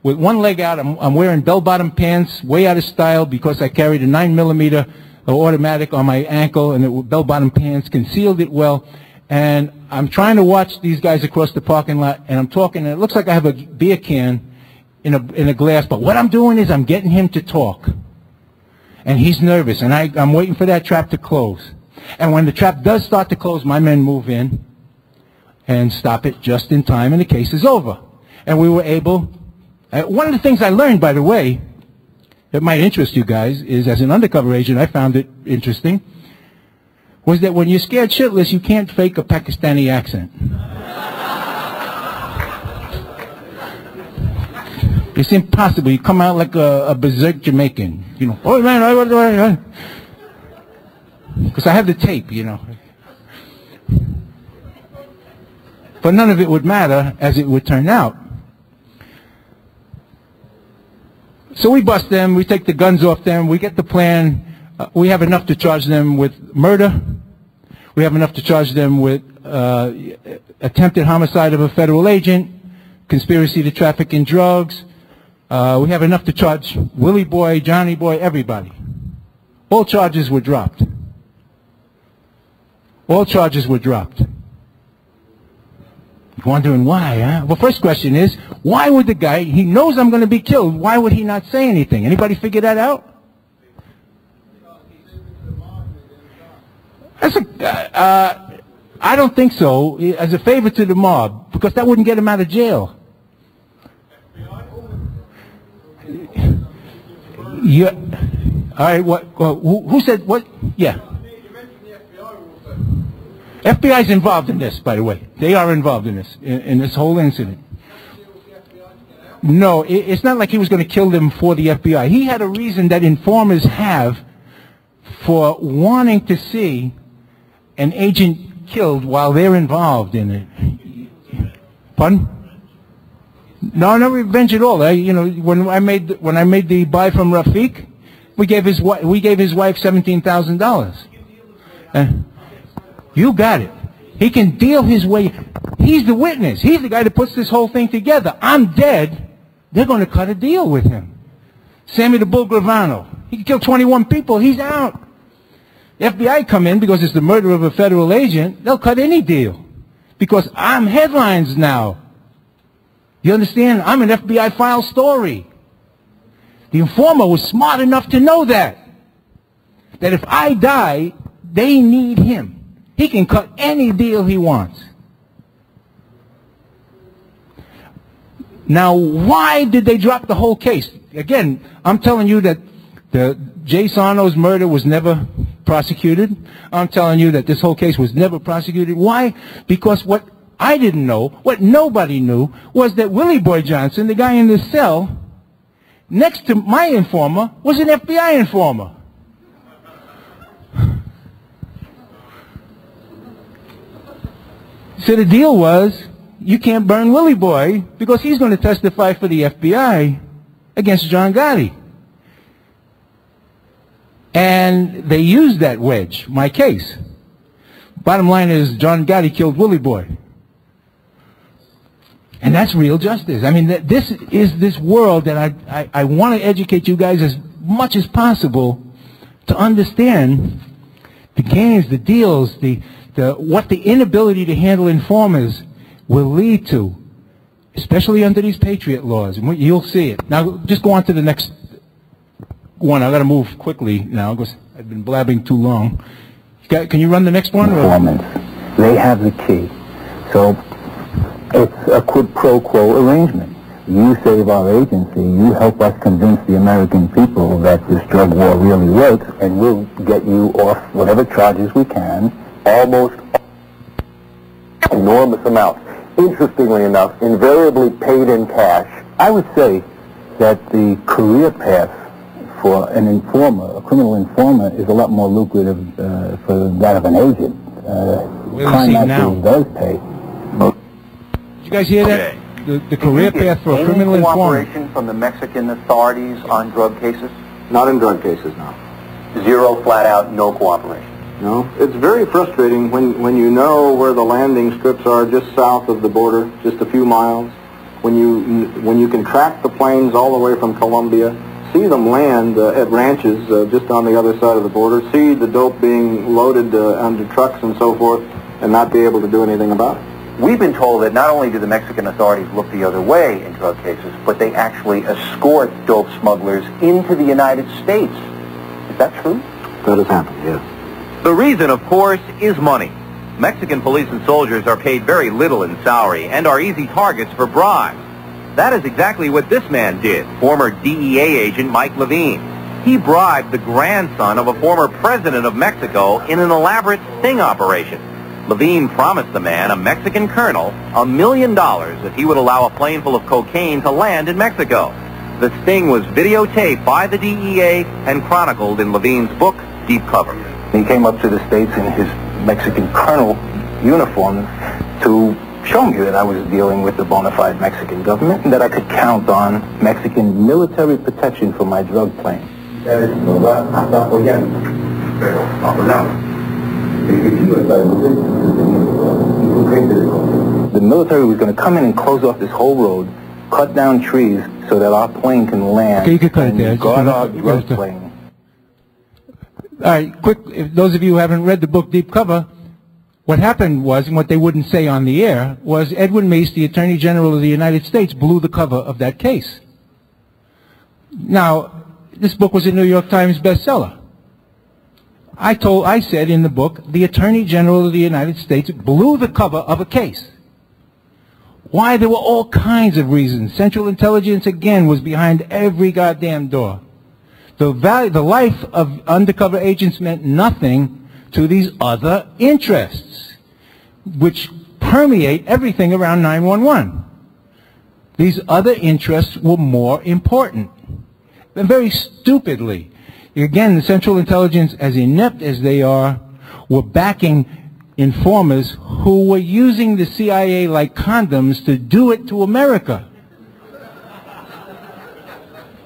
with one leg out. I'm wearing bell-bottom pants, way out of style, because I carried a 9mm automatic on my ankle, and the bell-bottom pants concealed it well. And I'm trying to watch these guys across the parking lot, and I'm talking, and it looks like I have a beer can in a glass, but what I'm doing is I'm getting him to talk. And he's nervous, and I'm waiting for that trap to close. And when the trap does start to close, my men move in and stop it just in time, and the case is over. And we were able, one of the things I learned, by the way, that might interest you guys, is as an undercover agent, I found it interesting, was that when you're scared shitless, you can't fake a Pakistani accent. It's impossible. You come out like a berserk Jamaican. You know, oh man, because I have the tape, you know. But none of it would matter as it would turn out. So we bust them, we take the guns off them, we get the plan. We have enough to charge them with murder. We have enough to charge them with attempted homicide of a federal agent, conspiracy to traffic in drugs. We have enough to charge Willie Boy, Johnny Boy, everybody. All charges were dropped. All charges were dropped. You're wondering why, huh? Well, first question is, why would the guy, he knows I'm going to be killed, why would he not say anything? Anybody figure that out? That's I don't think so, as a favor to the mob, because that wouldn't get him out of jail. Yeah. All right. What? Who said what? Yeah. FBI's involved in this, by the way. They are involved in this, in this whole incident. No, it's not like he was going to kill them for the FBI. He had a reason that informers have for wanting to see an agent killed while they're involved in it. Pardon? No revenge at all. You know, when I made the buy from Rafiq, we gave his wife $17,000. You got it. He can deal his way. He's the witness. He's the guy that puts this whole thing together. I'm dead. They're going to cut a deal with him. Sammy the Bull Gravano. He can kill 21 people. He's out. The FBI come in because it's the murder of a federal agent. They'll cut any deal because I'm headlines now. You understand? I'm an FBI file story. The informer was smart enough to know that if I die, they need him. He can cut any deal he wants. Now, why did they drop the whole case? Again, I'm telling you that Jay Sarno's murder was never prosecuted. I'm telling you that this whole case was never prosecuted. Why? Because what I didn't know, what nobody knew, was that Willie Boy Johnson, the guy in the cell, next to my informer, was an FBI informer. So the deal was, you can't burn Willie Boy because he's going to testify for the FBI against John Gotti. And they used that wedge, my case. Bottom line is, John Gotti killed Willie Boy. And that's real justice. I mean, this is this world that I want to educate you guys as much as possible to understand the games, the deals, what the inability to handle informers will lead to, especially under these Patriot laws. And you'll see it. Now, just go on to the next one. I've got to move quickly now because I've been blabbing too long. Can you run the next one? Informants. They have the key. So it's a quid pro quo arrangement. You save our agency, you help us convince the American people that this drug war really works, and we'll get you off whatever charges we can, almost enormous amounts. Interestingly enough, invariably paid in cash. I would say that the career path for an informer, a criminal informer, is a lot more lucrative for that of an agent. We'll see now. Does pay. Did you guys hear that? the career path for a criminal informant. Cooperation from the Mexican authorities on drug cases? Not in drug cases, no. Zero, flat out, no cooperation. No. It's very frustrating when you know where the landing strips are just south of the border, just a few miles. When you can track the planes all the way from Colombia, see them land at ranches just on the other side of the border, see the dope being loaded onto trucks and so forth, and not be able to do anything about it. We've been told that not only do the Mexican authorities look the other way in drug cases, but they actually escort dope smugglers into the United States. Is that true? That has happened, yes. The reason, of course, is money. Mexican police and soldiers are paid very little in salary and are easy targets for bribes. That is exactly what this man did, former DEA agent Mike Levine. He bribed the grandson of a former president of Mexico in an elaborate sting operation. Levine promised the man, a Mexican colonel, $1 million if he would allow a plane full of cocaine to land in Mexico. The sting was videotaped by the DEA and chronicled in Levine's book, Deep Cover. He came up to the States in his Mexican colonel uniform to show me that I was dealing with the bona fide Mexican government and that I could count on Mexican military protection for my drug plane. The military was going to come in and close off this whole road, cut down trees so that our plane can land. Okay, you can cut it there. Guard our drug plane. All right, quick, if those of you who haven't read the book Deep Cover, what happened was, and what they wouldn't say on the air, was Edwin Meese, the Attorney General of the United States, blew the cover of that case. Now, this book was a New York Times bestseller. I said in the book, the Attorney General of the United States blew the cover of a case. Why? There were all kinds of reasons. Central Intelligence, again, was behind every goddamn door. The life of undercover agents meant nothing to these other interests, which permeate everything around 911. These other interests were more important. And very stupidly, again, the Central Intelligence, as inept as they are, were backing informers who were using the CIA like condoms to do it to America.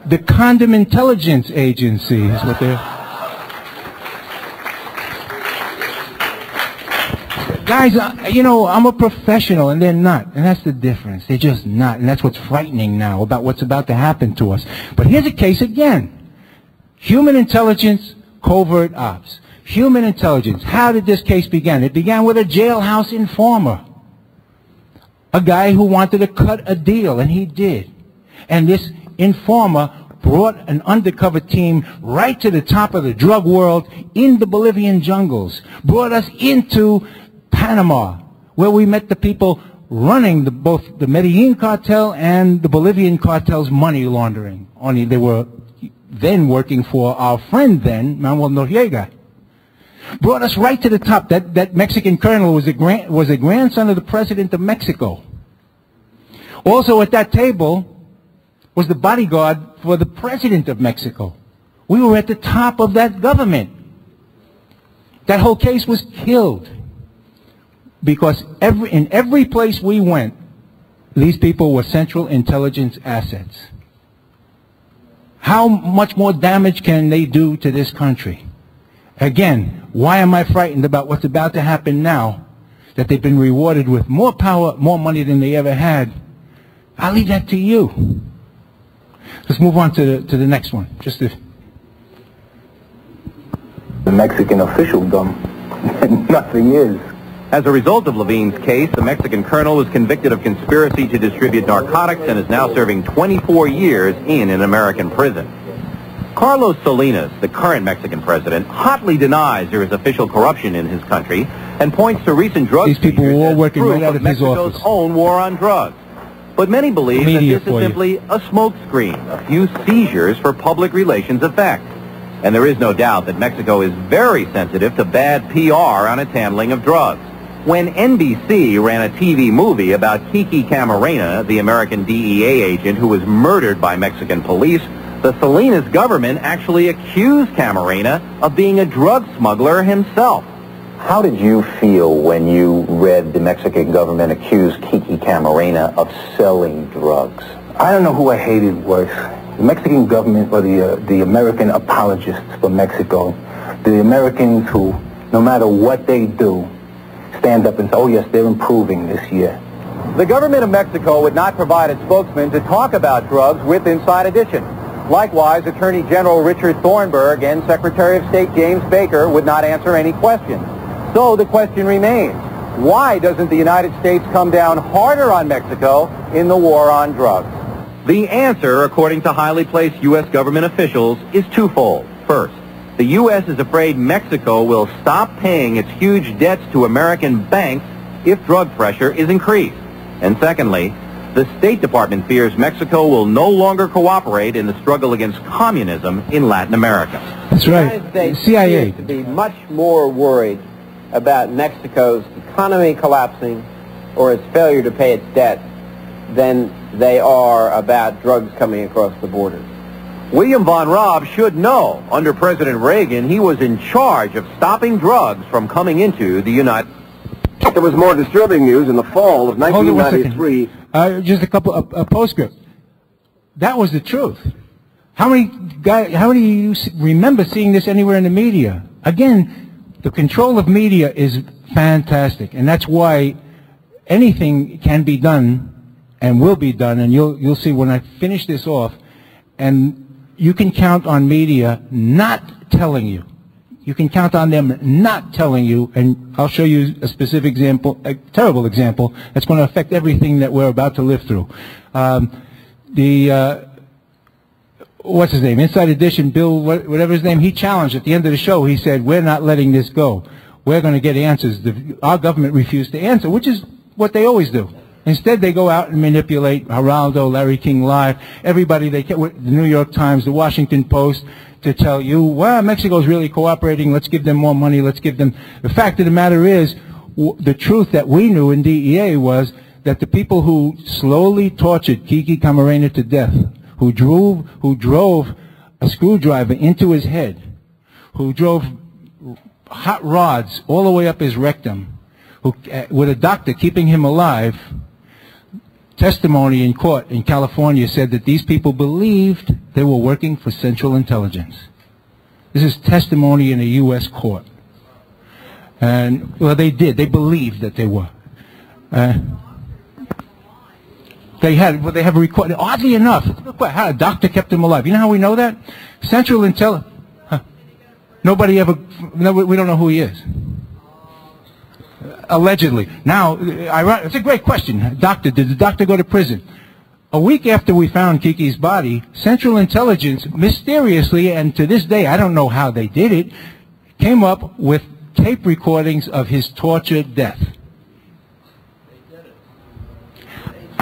The Condom Intelligence Agency is what they're... Guys, you know, I'm a professional, and they're not. And that's the difference. They're just not. And that's what's frightening now about what's about to happen to us. But here's a case again. Human intelligence, covert ops. Human intelligence. How did this case begin? It began with a jailhouse informer. A guy who wanted to cut a deal, and he did. And this informer brought an undercover team right to the top of the drug world in the Bolivian jungles. Brought us into Panama, where we met the people running both the Medellin cartel and the Bolivian cartel's money laundering. Only they were then working for our friend then, Manuel Noriega. Brought us right to the top. That Mexican colonel was a grandson of the president of Mexico. Also at that table was the bodyguard for the president of Mexico. We were at the top of that government. That whole case was killed because in every place we went, these people were Central Intelligence assets. How much more damage can they do to this country? Again, why am I frightened about what's about to happen now? That they've been rewarded with more power, more money than they ever had. I'll leave that to you. Let's move on to the next one. Just the Mexican officialdom, and nothing is. As a result of Levine's case, the Mexican colonel was convicted of conspiracy to distribute narcotics and is now serving 24 years in an American prison. Carlos Salinas, the current Mexican president, hotly denies there is official corruption in his country and points to recent drug These people were all working right out of his Mexico's office. own war on drugs. But many believe that this is simply a smokescreen, a few seizures for public relations effect. And there is no doubt that Mexico is very sensitive to bad PR on its handling of drugs. When NBC ran a TV movie about Kiki Camarena, the American DEA agent who was murdered by Mexican police, the Salinas government actually accused Camarena of being a drug smuggler himself. How did you feel when you read the Mexican government accuse Kiki Camarena of selling drugs? I don't know who I hated worse, the Mexican government or the American apologists for Mexico, the Americans who, no matter what they do, stand up and say, oh yes, they're improving this year. The government of Mexico would not provide its spokesman to talk about drugs with Inside Edition. Likewise, Attorney General Richard Thornburg and Secretary of State James Baker would not answer any questions. So the question remains, why doesn't the United States come down harder on Mexico in the war on drugs? The answer, according to highly placed U.S. government officials, is twofold. First, the U.S. is afraid Mexico will stop paying its huge debts to American banks if drug pressure is increased. And secondly, the State Department fears Mexico will no longer cooperate in the struggle against communism in Latin America. That's right. The United States CIA appears to be much more worried about Mexico's economy collapsing or its failure to pay its debt than they are about drugs coming across the border. William Von Raab should know, under President Reagan, he was in charge of stopping drugs from coming into the United States. There was more disturbing news in the fall of 1993. Just a couple of postscript. That was the truth. How many of you remember seeing this anywhere in the media? Again, the control of media is fantastic, and that's why anything can be done and will be done, and you'll see when I finish this off, and you can count on media not telling you. You can count on them not telling you, and I'll show you a specific example, a terrible example, that's going to affect everything that we're about to live through. What's his name? Inside Edition, Bill, whatever his name, he challenged at the end of the show, he said, we're not letting this go. We're going to get answers. Our government refused to answer, which is what they always do. Instead, they go out and manipulate Geraldo, Larry King Live, everybody, the New York Times, the Washington Post, to tell you, well, Mexico's really cooperating, let's give them more money, let's give them... The fact of the matter is, the truth that we knew in DEA was that the people who slowly tortured Kiki Camarena to death, who drove a screwdriver into his head, who drove hot rods all the way up his rectum, with a doctor keeping him alive, testimony in court in California said that these people believed they were working for Central Intelligence. This is testimony in a U.S. court. And, well, they did. They believed that they were. They have a record. Oddly enough, how a doctor kept him alive. You know how we know that? Central Intelligence. Nobody ever, we don't know who he is. Allegedly. Now, it's a great question. Doctor, did the doctor go to prison? A week after we found Kiki's body, Central Intelligence mysteriously, and to this day I don't know how they did it, came up with tape recordings of his tortured death.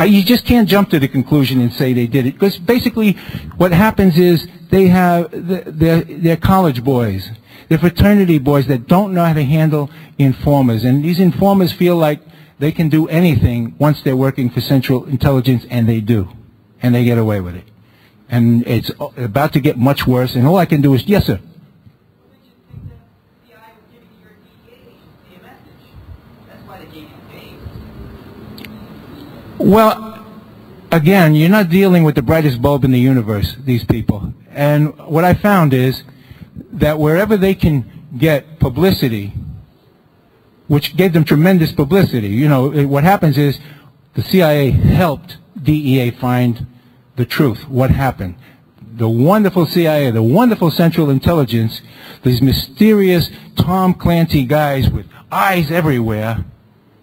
You just can't jump to the conclusion and say they did it, because basically what happens is they have they're college boys. They're fraternity boys that don't know how to handle informers, and these informers feel like they can do anything once they're working for Central Intelligence, and they do, and they get away with it. And it's about to get much worse, and all I can do is, yes, sir. Well, again, you're not dealing with the brightest bulb in the universe, these people. And what I found is that wherever they can get publicity, which gave them tremendous publicity, you know, what happens is the CIA helped DEA find the truth, what happened. The wonderful CIA, the wonderful Central Intelligence, these mysterious Tom Clancy guys with eyes everywhere,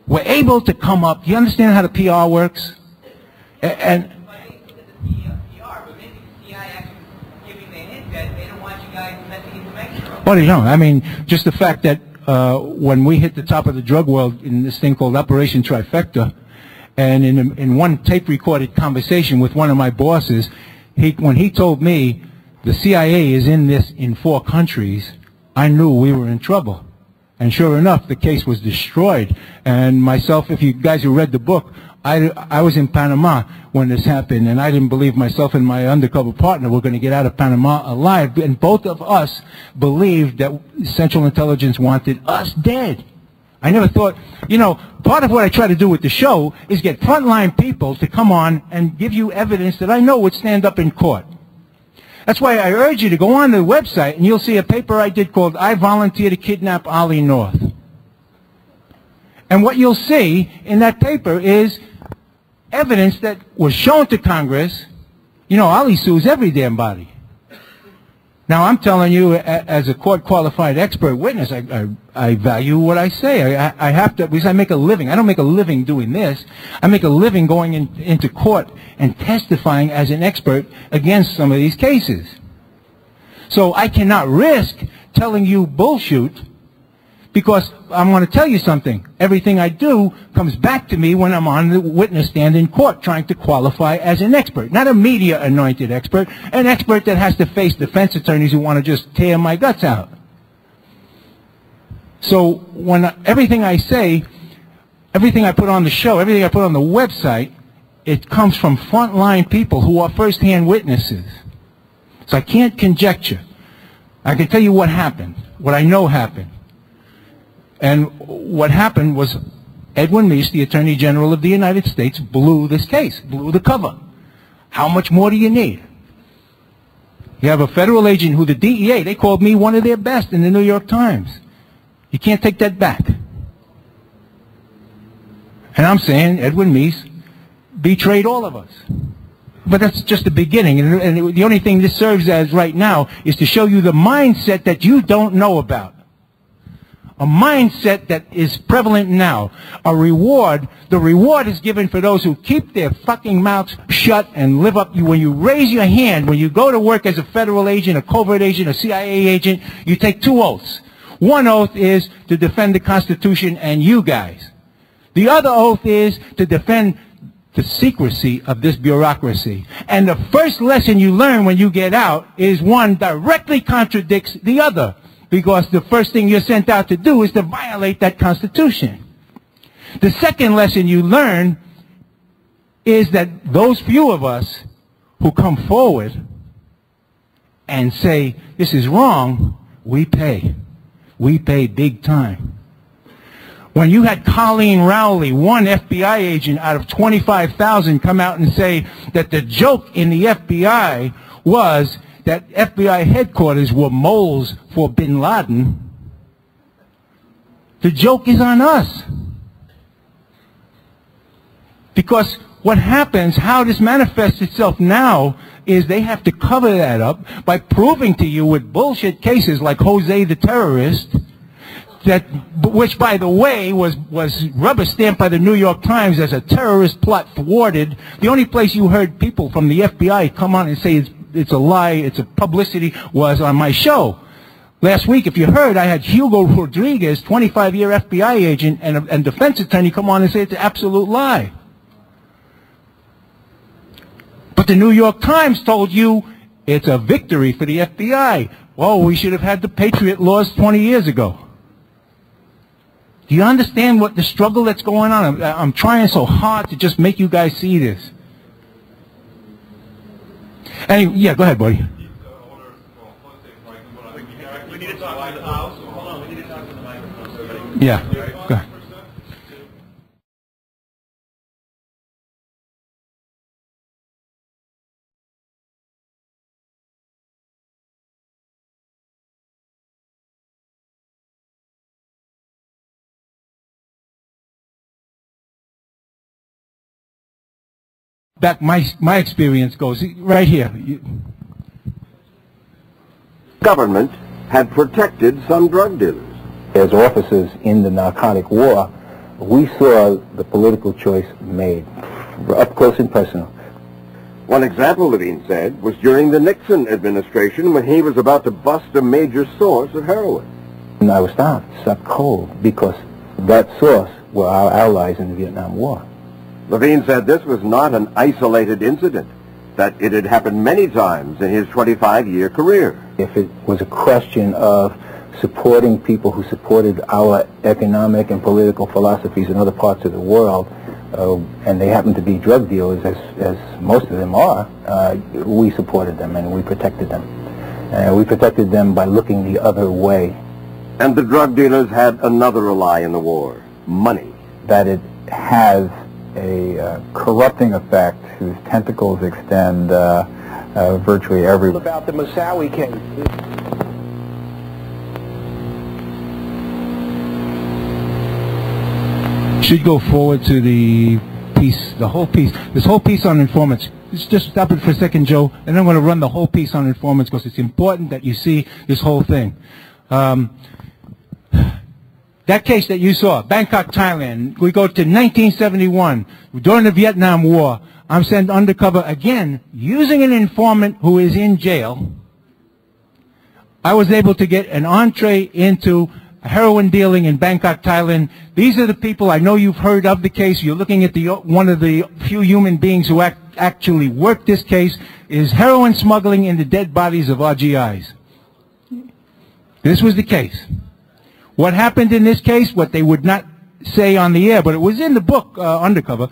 were able to come up. Do you understand how the PR works? And well, you know, I mean, just the fact that when we hit the top of the drug world in this thing called Operation Trifecta, and in one tape-recorded conversation with one of my bosses, when he told me the CIA is in this in 4 countries, I knew we were in trouble. And sure enough, the case was destroyed. And myself, if you guys who read the book, I was in Panama when this happened, and I didn't believe myself and my undercover partner were going to get out of Panama alive. And both of us believed that Central Intelligence wanted us dead. I never thought, you know, part of what I try to do with the show is get frontline people to come on and give you evidence that I know would stand up in court. That's why I urge you to go on the website and you'll see a paper I did called I Volunteer to Kidnap Ollie North. And what you'll see in that paper is evidence that was shown to Congress. You know, Ollie sues every damn body. Now, I'm telling you, as a court-qualified expert witness, I value what I say. I have to, because I make a living. I don't make a living doing this. I make a living going into court and testifying as an expert against some of these cases. So I cannot risk telling you bullshit, because I'm going to tell you something. Everything I do comes back to me when I'm on the witness stand in court trying to qualify as an expert. Not a media-anointed expert, an expert that has to face defense attorneys who want to just tear my guts out. So when everything I say, everything I put on the show, everything I put on the website, it comes from frontline people who are first-hand witnesses. So I can't conjecture. I can tell you what happened, what I know happened. And what happened was Edwin Meese, the Attorney General of the United States, blew this case, blew the cover. How much more do you need? You have a federal agent who the DEA, they called me one of their best in the New York Times. You can't take that back. And I'm saying Edwin Meese betrayed all of us. But that's just the beginning. And the only thing this serves as right now is to show you the mindset that you don't know about. A mindset that is prevalent now. A reward. The reward is given for those who keep their fucking mouths shut and live up. When you raise your hand, when you go to work as a federal agent, a covert agent, a CIA agent, you take 2 oaths. One oath is to defend the Constitution and you guys. The other oath is to defend the secrecy of this bureaucracy. And the first lesson you learn when you get out is one directly contradicts the other. Because the first thing you're sent out to do is to violate that Constitution. The second lesson you learn is that those few of us who come forward and say, this is wrong, we pay. We pay big time. When you had Colleen Rowley, one FBI agent out of 25,000, come out and say that the joke in the FBI was that FBI headquarters were moles for bin Laden, the joke is on us. Because what happens, how this manifests itself now, is they have to cover that up by proving to you with bullshit cases like Jose the terrorist, which, by the way, was rubber stamped by the New York Times as a terrorist plot thwarted. The only place you heard people from the FBI come on and say it's a lie, it's a publicity, was on my show. Last week, if you heard, I had Hugo Rodriguez, 25-year FBI agent and defense attorney, come on and say it's an absolute lie. But the New York Times told you it's a victory for the FBI. Well, we should have had the Patriot laws 20 years ago. Do you understand what the struggle that's going on? I'm trying so hard to just make you guys see this. Anyway, yeah, go ahead, buddy. We need to talk to the house. Hold on, we need to talk to the microphone. Yeah, go ahead. Back, my experience goes right here. Government had protected some drug dealers. As officers in the narcotic war, we saw the political choice made, up close and personal. One example, Levine said, was during the Nixon administration when he was about to bust a major source of heroin. And I was stopped cold, because that source were our allies in the Vietnam War. Levine said this was not an isolated incident, that it had happened many times in his 25-year career. If it was a question of supporting people who supported our economic and political philosophies in other parts of the world, and they happen to be drug dealers, as most of them are, we supported them and we protected them. We protected them by looking the other way And the drug dealers had another ally in the war, money. That it has a corrupting effect whose tentacles extend virtually everywhere. About the Moussaoui case. Should go forward to the piece, the whole piece, this whole piece on informants. Just stop it for a second, Joe, and I'm going to run the whole piece on informants because it's important that you see this whole thing. That case that you saw, Bangkok, Thailand, we go to 1971, during the Vietnam War. I'm sent undercover again, using an informant who is in jail. I was able to get an entree into heroin dealing in Bangkok, Thailand. These are the people, I know you've heard of the case. You're looking at one of the few human beings who actually worked this case, is heroin smuggling in the dead bodies of RGIs. This was the case. What happened in this case, what they would not say on the air, but it was in the book, Undercover.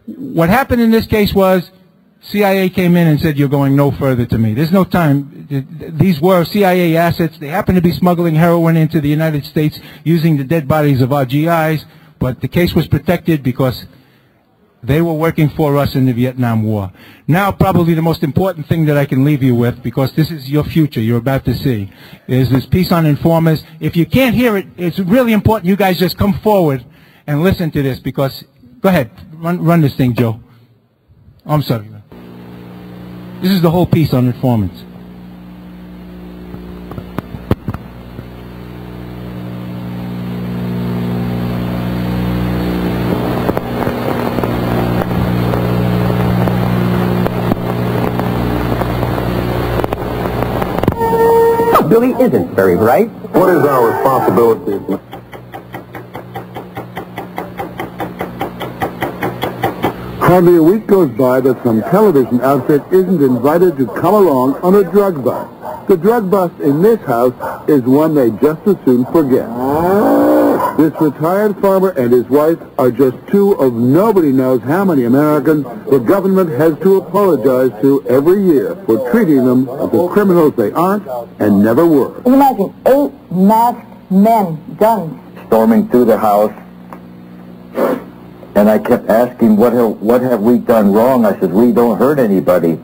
What happened in this case was CIA came in and said, you're going no further to me. There's no time. These were CIA assets. They happened to be smuggling heroin into the United States using the dead bodies of RGIs, but the case was protected because they were working for us in the Vietnam War. Now, probably the most important thing that I can leave you with, because this is your future you're about to see, is this piece on informers. If you can't hear it, it's really important you guys just come forward and listen to this, because, go ahead, run this thing, Joe. Oh, I'm sorry. This is the whole piece on informants. Billy isn't very bright. What is our responsibility? Hardly a week goes by that some television outfit isn't invited to come along on a drug bust. The drug bust in this house is one they just as soon forget. This retired farmer and his wife are just two of nobody knows how many Americans the government has to apologize to every year for treating them as the criminals they aren't and never were. Imagine 8 masked men, guns, Storming through the house, and I kept asking, what have we done wrong? I said, we don't hurt anybody.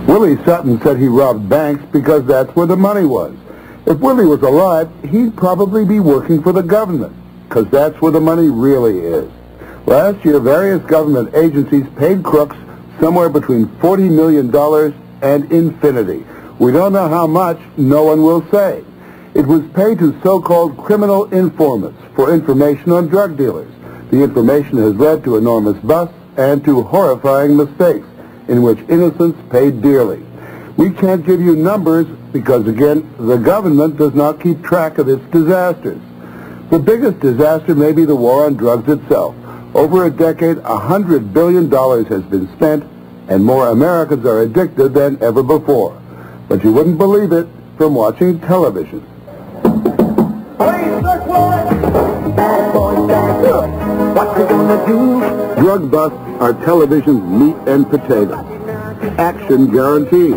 Willie Sutton said he robbed banks because that's where the money was. If Willie was alive, he'd probably be working for the government, because that's where the money really is. Last year, various government agencies paid crooks somewhere between $40 million and infinity. We don't know how much, no one will say. It was paid to so-called criminal informants for information on drug dealers. The information has led to enormous busts and to horrifying mistakes, in which innocents paid dearly. We can't give you numbers because, again, the government does not keep track of its disasters. The biggest disaster may be the war on drugs itself. Over a decade, $100 billion has been spent, and more Americans are addicted than ever before. But you wouldn't believe it from watching television. What you gonna do? Drug busts are television's meat and potatoes. Action guaranteed.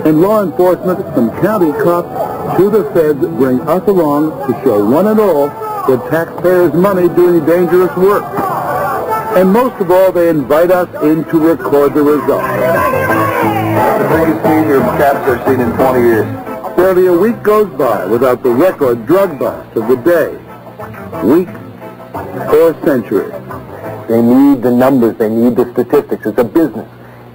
And law enforcement, from county cops to the feds, bring us along to show one and all the taxpayers' money doing dangerous work. And most of all, they invite us in to record the results. The biggest scene your caps have seen in 20 years. Barely a week goes by without the record drug bust of the day, week, or century. They need the numbers. They need the statistics. It's a business.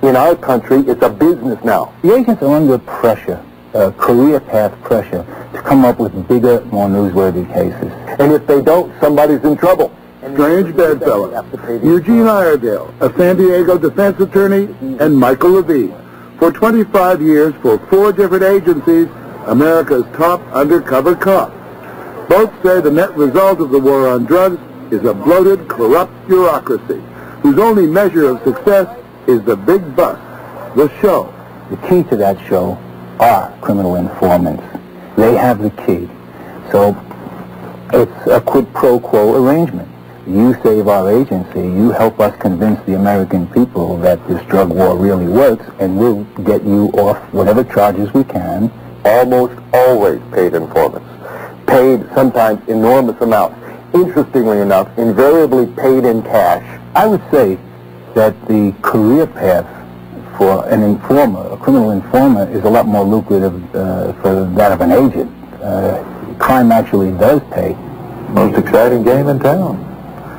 In our country, it's a business now. The agents are under pressure, career path pressure, to come up with bigger, more newsworthy cases. And if they don't, somebody's in trouble. Strange bedfellow, Eugene Iredale, a San Diego defense attorney, and Michael Levine. For 25 years, for 4 different agencies, America's top undercover cop. Both say the net result of the war on drugs is a bloated, corrupt bureaucracy, whose only measure of success is the big bust, the show. The key to that show are criminal informants. They have the key. So it's a quid pro quo arrangement. you save our agency, you help us convince the American people that this drug war really works, and we'll get you off whatever charges we can. Almost always paid informants. Paid sometimes enormous amounts. Interestingly enough, invariably paid in cash. I would say that the career path for an informer, a criminal informer, is a lot more lucrative for that of an agent. Crime actually does pay. Most exciting game in town.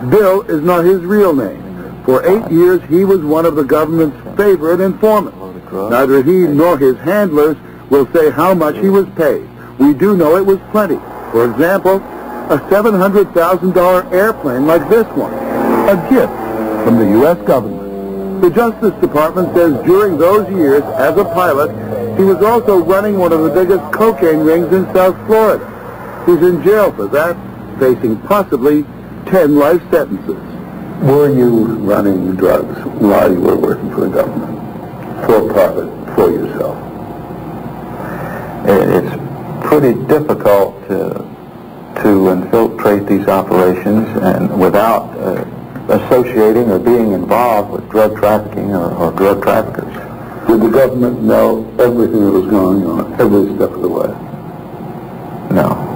Bill is not his real name. For 8 years, he was one of the government's favorite informants. Neither he nor his handlers will say how much he was paid. We do know it was plenty. For example, a $700,000 airplane like this one, a gift from the U.S. government. The Justice Department says during those years, as a pilot, he was also running one of the biggest cocaine rings in South Florida. He's in jail for that, facing possibly 10 life sentences. Were you running drugs while you were working for the government? For profit, for yourself? It's pretty difficult to infiltrate these operations and without associating or being involved with drug trafficking or drug traffickers. Did the government know everything that was going on, every step of the way? No.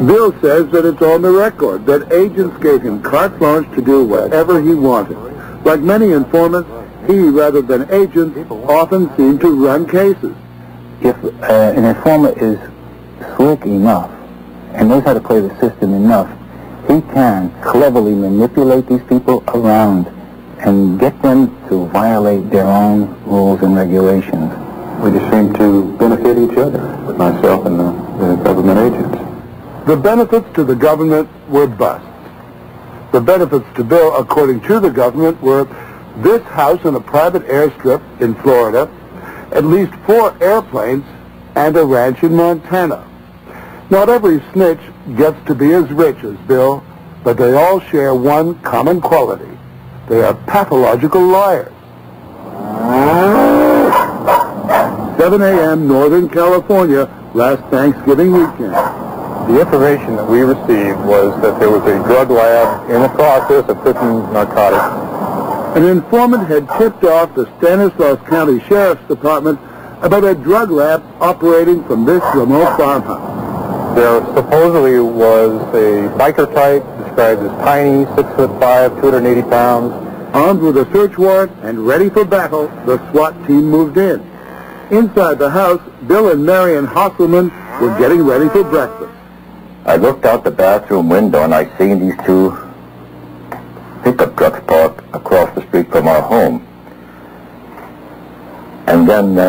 Bill says that it's on the record that agents gave him carte blanche to do whatever he wanted. Like many informants, he, rather than agents, often seemed to run cases. If an informant is slick enough and knows how to play the system enough, he can cleverly manipulate these people around and get them to violate their own rules and regulations. We just seem to benefit each other, myself and the government agents. The benefits to the government were busts. The benefits to Bill, according to the government, were this house in a private airstrip in Florida, at least 4 airplanes, and a ranch in Montana. Not every snitch gets to be as rich as Bill, but they all share one common quality. They are pathological liars. 7 a.m. Northern California, last Thanksgiving weekend. The information that we received was that there was a drug lab in the process of cooking narcotics. An informant had tipped off the Stanislaus County Sheriff's Department about a drug lab operating from this remote farmhouse. There supposedly was a biker type described as tiny, 6'5", 280 pounds. Armed with a search warrant and ready for battle, the SWAT team moved in. Inside the house, Bill and Marion Hosselman were getting ready for breakfast. I looked out the bathroom window and I seen these 2 pickup trucks parked across the street from our home. And then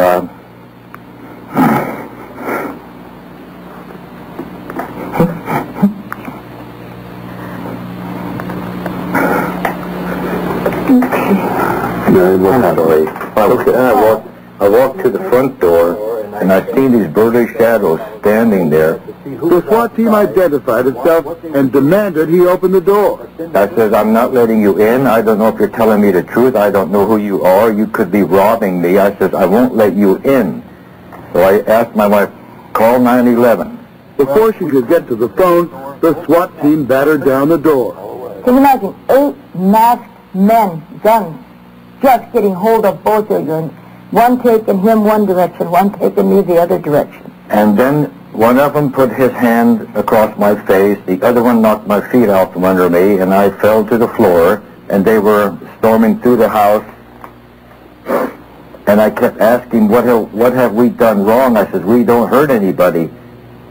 I walked to the front door and I seen these burly shadows standing there. The SWAT team identified itself and demanded he open the door. I says, I'm not letting you in. I don't know if you're telling me the truth. I don't know who you are. You could be robbing me. I says, I won't let you in. So I asked my wife, call 911. Before she could get to the phone, the SWAT team battered down the door. Can you imagine 8 masked men, guns, just getting hold of both of you, and one taking him one direction, one taking me the other direction. And then one of them put his hand across my face, the other one knocked my feet out from under me, and I fell to the floor, and they were storming through the house. And I kept asking, what have we done wrong? I said, we don't hurt anybody.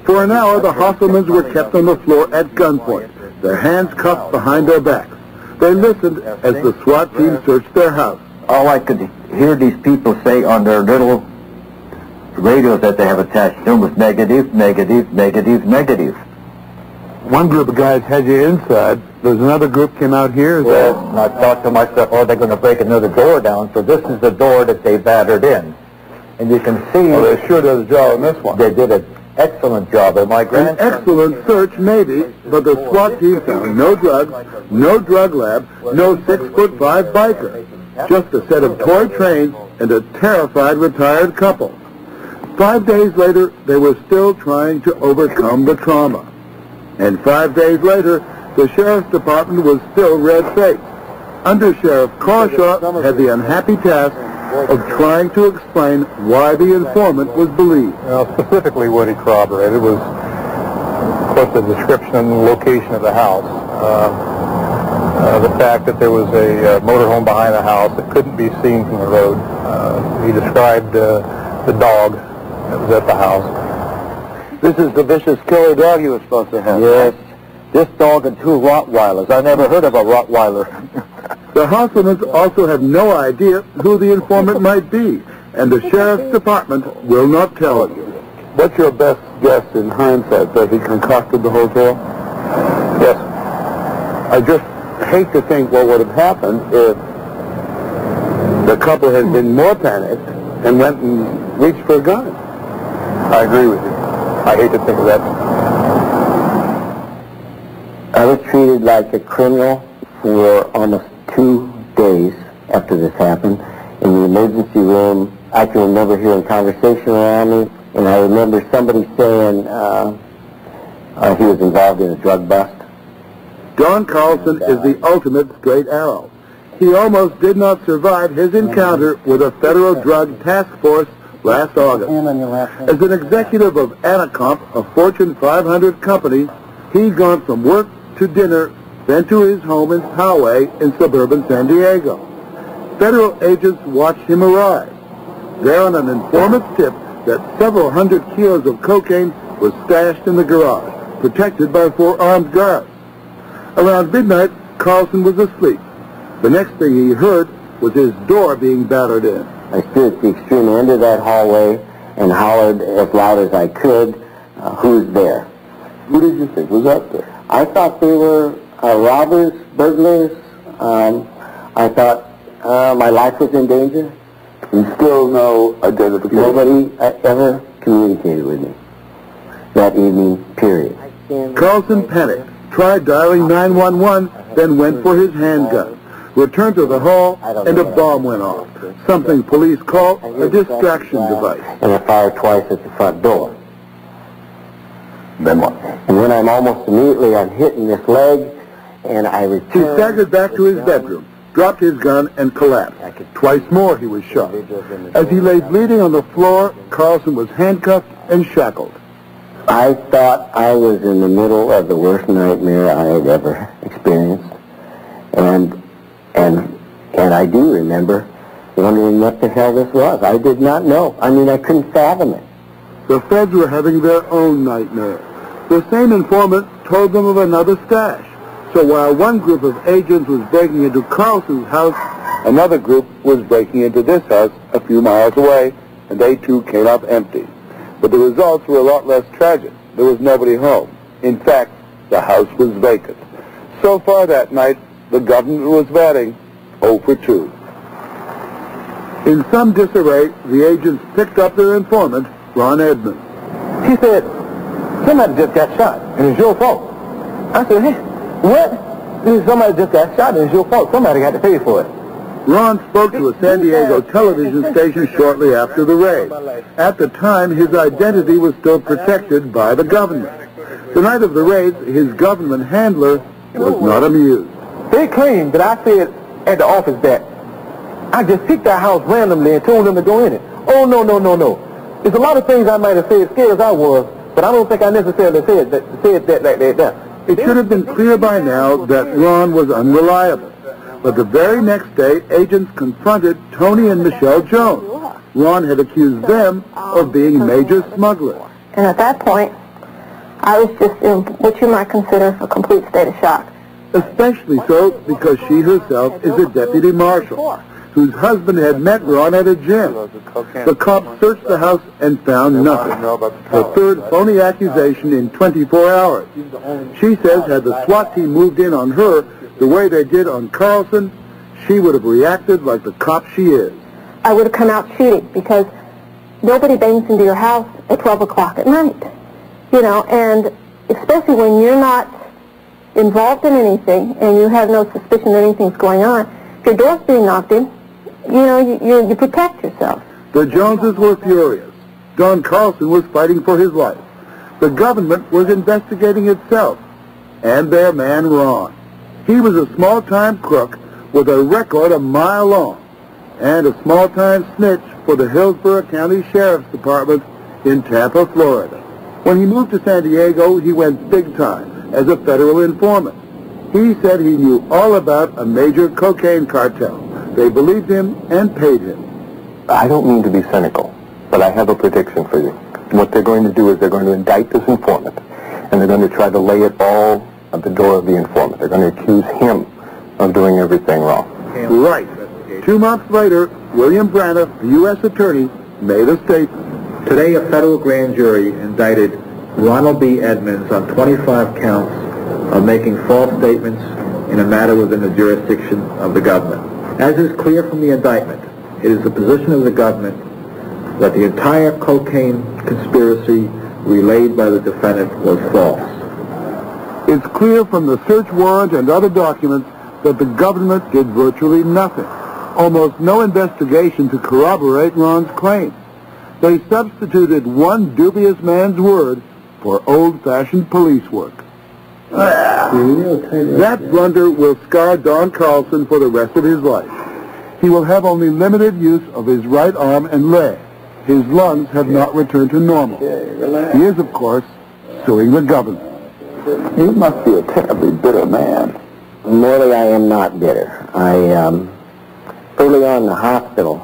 For an hour, the Hosselmans were kept on the floor at gunpoint, their hands cuffed behind their backs. They listened as the SWAT team searched their house. All I could hear these people say on their little radios that they have attached to them was negative, negative, negative, negative. One group of guys had you inside. There's another group came out here. Well, and I thought to myself, oh, they're going to break another door down, so this is the door that they battered in. And you can see... Oh, they sure did a job on this one. They did an excellent job. And my grandson... An excellent search, maybe, but the SWAT team found no drugs, no drug lab, no 6'5" biker. Just a set of toy trains and a terrified retired couple. 5 days later, they were still trying to overcome the trauma. And 5 days later, the sheriff's department was still red-faced. Under Sheriff Crawshaw had the unhappy task of trying to explain why the informant was believed. Specifically what he corroborated was, of course, the description and location of the house. The fact that there was a motorhome behind the house that couldn't be seen from the road. He described the dog that was at the house. This is the vicious killer dog you were supposed to have. Yes. This dog and 2 Rottweilers. I never heard of a Rottweiler. The Hasselmans also have no idea who the informant might be, and the sheriff's department will not tell you. What's your best guess in hindsight that he concocted the whole tale? Yes. I just hate to think what would have happened if the couple had been more panicked and went and reached for a gun. I agree with you. I hate to think of that. I was treated like a criminal for almost 2 days after this happened. In the emergency room, I can remember hearing conversation around me, and I remember somebody saying he was involved in a drug bust. Don Carlson is the ultimate straight arrow. He almost did not survive his encounter with a federal drug task force last August. As an executive of Anacomp, a Fortune 500 company, he'd gone from work to dinner, then to his home in Poway in suburban San Diego. Federal agents watched him arrive. There on an informant's tip that several hundred kilos of cocaine was stashed in the garage, protected by 4 armed guards. Around midnight, Carlson was asleep. The next thing he heard was his door being battered in. I stood at the extreme end of that hallway and hollered as loud as I could, who's there? Who did you think was up there? I thought they were robbers, burglars. I thought my life was in danger. And still no identification? Nobody ever communicated with me that evening, period. Carlson panicked, tried dialing 911, then went for his handgun. Returned to the hall, and a bomb went off. Something police call a distraction device. And I fired twice at the front door. Then what? And then I'm almost immediately, I'm hitting this leg, and I returned. He staggered back to his bedroom, dropped his gun, and collapsed. Twice more he was shot. As he lay bleeding on the floor, Carlson was handcuffed and shackled. I thought I was in the middle of the worst nightmare I had ever experienced. And I do remember wondering what the hell this was. I did not know. I mean, I couldn't fathom it. The feds were having their own nightmare. The same informant told them of another stash. So while one group of agents was breaking into Carlson's house, another group was breaking into this house a few miles away, and they too came up empty. But the results were a lot less tragic. There was nobody home. In fact, the house was vacant. So far that night, the government was batting 0 for 2. In some disarray, the agents picked up their informant, Ron Edmonds. She said, somebody just got shot, and it's your fault. I said, hey, what? She said, somebody just got shot, and it's your fault. Somebody got to pay for it. Ron spoke to a San Diego television station shortly after the raid. At the time, his identity was still protected by the government. The night of the raid, his government handler was not amused. They claimed that I said at the office that I just picked that house randomly and told them to go in it. Oh, no. There's a lot of things I might have said, scared as I was, but I don't think I necessarily said that like that. It should have been clear by now that Ron was unreliable. But the very next day, agents confronted Tony and Michelle Jones. Ron had accused them of being major smugglers. And at that point, I was just in what you might consider a complete state of shock. Especially so because she herself is a deputy marshal, whose husband had met Ron at a gym. The cops searched the house and found nothing. The third phony accusation in 24 hours. She says had the SWAT team moved in on her the way they did on Carlson, she would have reacted like the cop she is. I would have come out shooting because nobody bangs into your house at 12 o'clock at night. You know, and especially when you're not involved in anything and you have no suspicion that anything's going on, if your door's being knocked in, you know, you protect yourself. The Joneses were furious. Don Carlson was fighting for his life. The government was investigating itself. and their man Ron. He was a small-time crook with a record a mile long and a small-time snitch for the Hillsborough County Sheriff's Department in Tampa, Florida. When he moved to San Diego, he went big time as a federal informant. He said he knew all about a major cocaine cartel. They believed him and paid him. I don't mean to be cynical, but I have a prediction for you. What they're going to do is they're going to indict this informant, and they're going to try to lay it all at the door of the informant. They're going to accuse him of doing everything wrong. Right. 2 months later, William Braniff, the U.S. Attorney, made a statement. Today, a federal grand jury indicted Ronald B. Edmonds on 25 counts of making false statements in a matter within the jurisdiction of the government. As is clear from the indictment, it is the position of the government that the entire cocaine conspiracy relayed by the defendant was false. It's clear from the search warrant and other documents that the government did virtually nothing. Almost no investigation to corroborate Ron's claims. They substituted one dubious man's word for old-fashioned police work. That blunder will scar Don Carlson for the rest of his life. He will have only limited use of his right arm and leg. His lungs have not returned to normal. He is, of course, suing the government. You must be a terribly bitter man. Morley, I am not bitter. Early on in the hospital,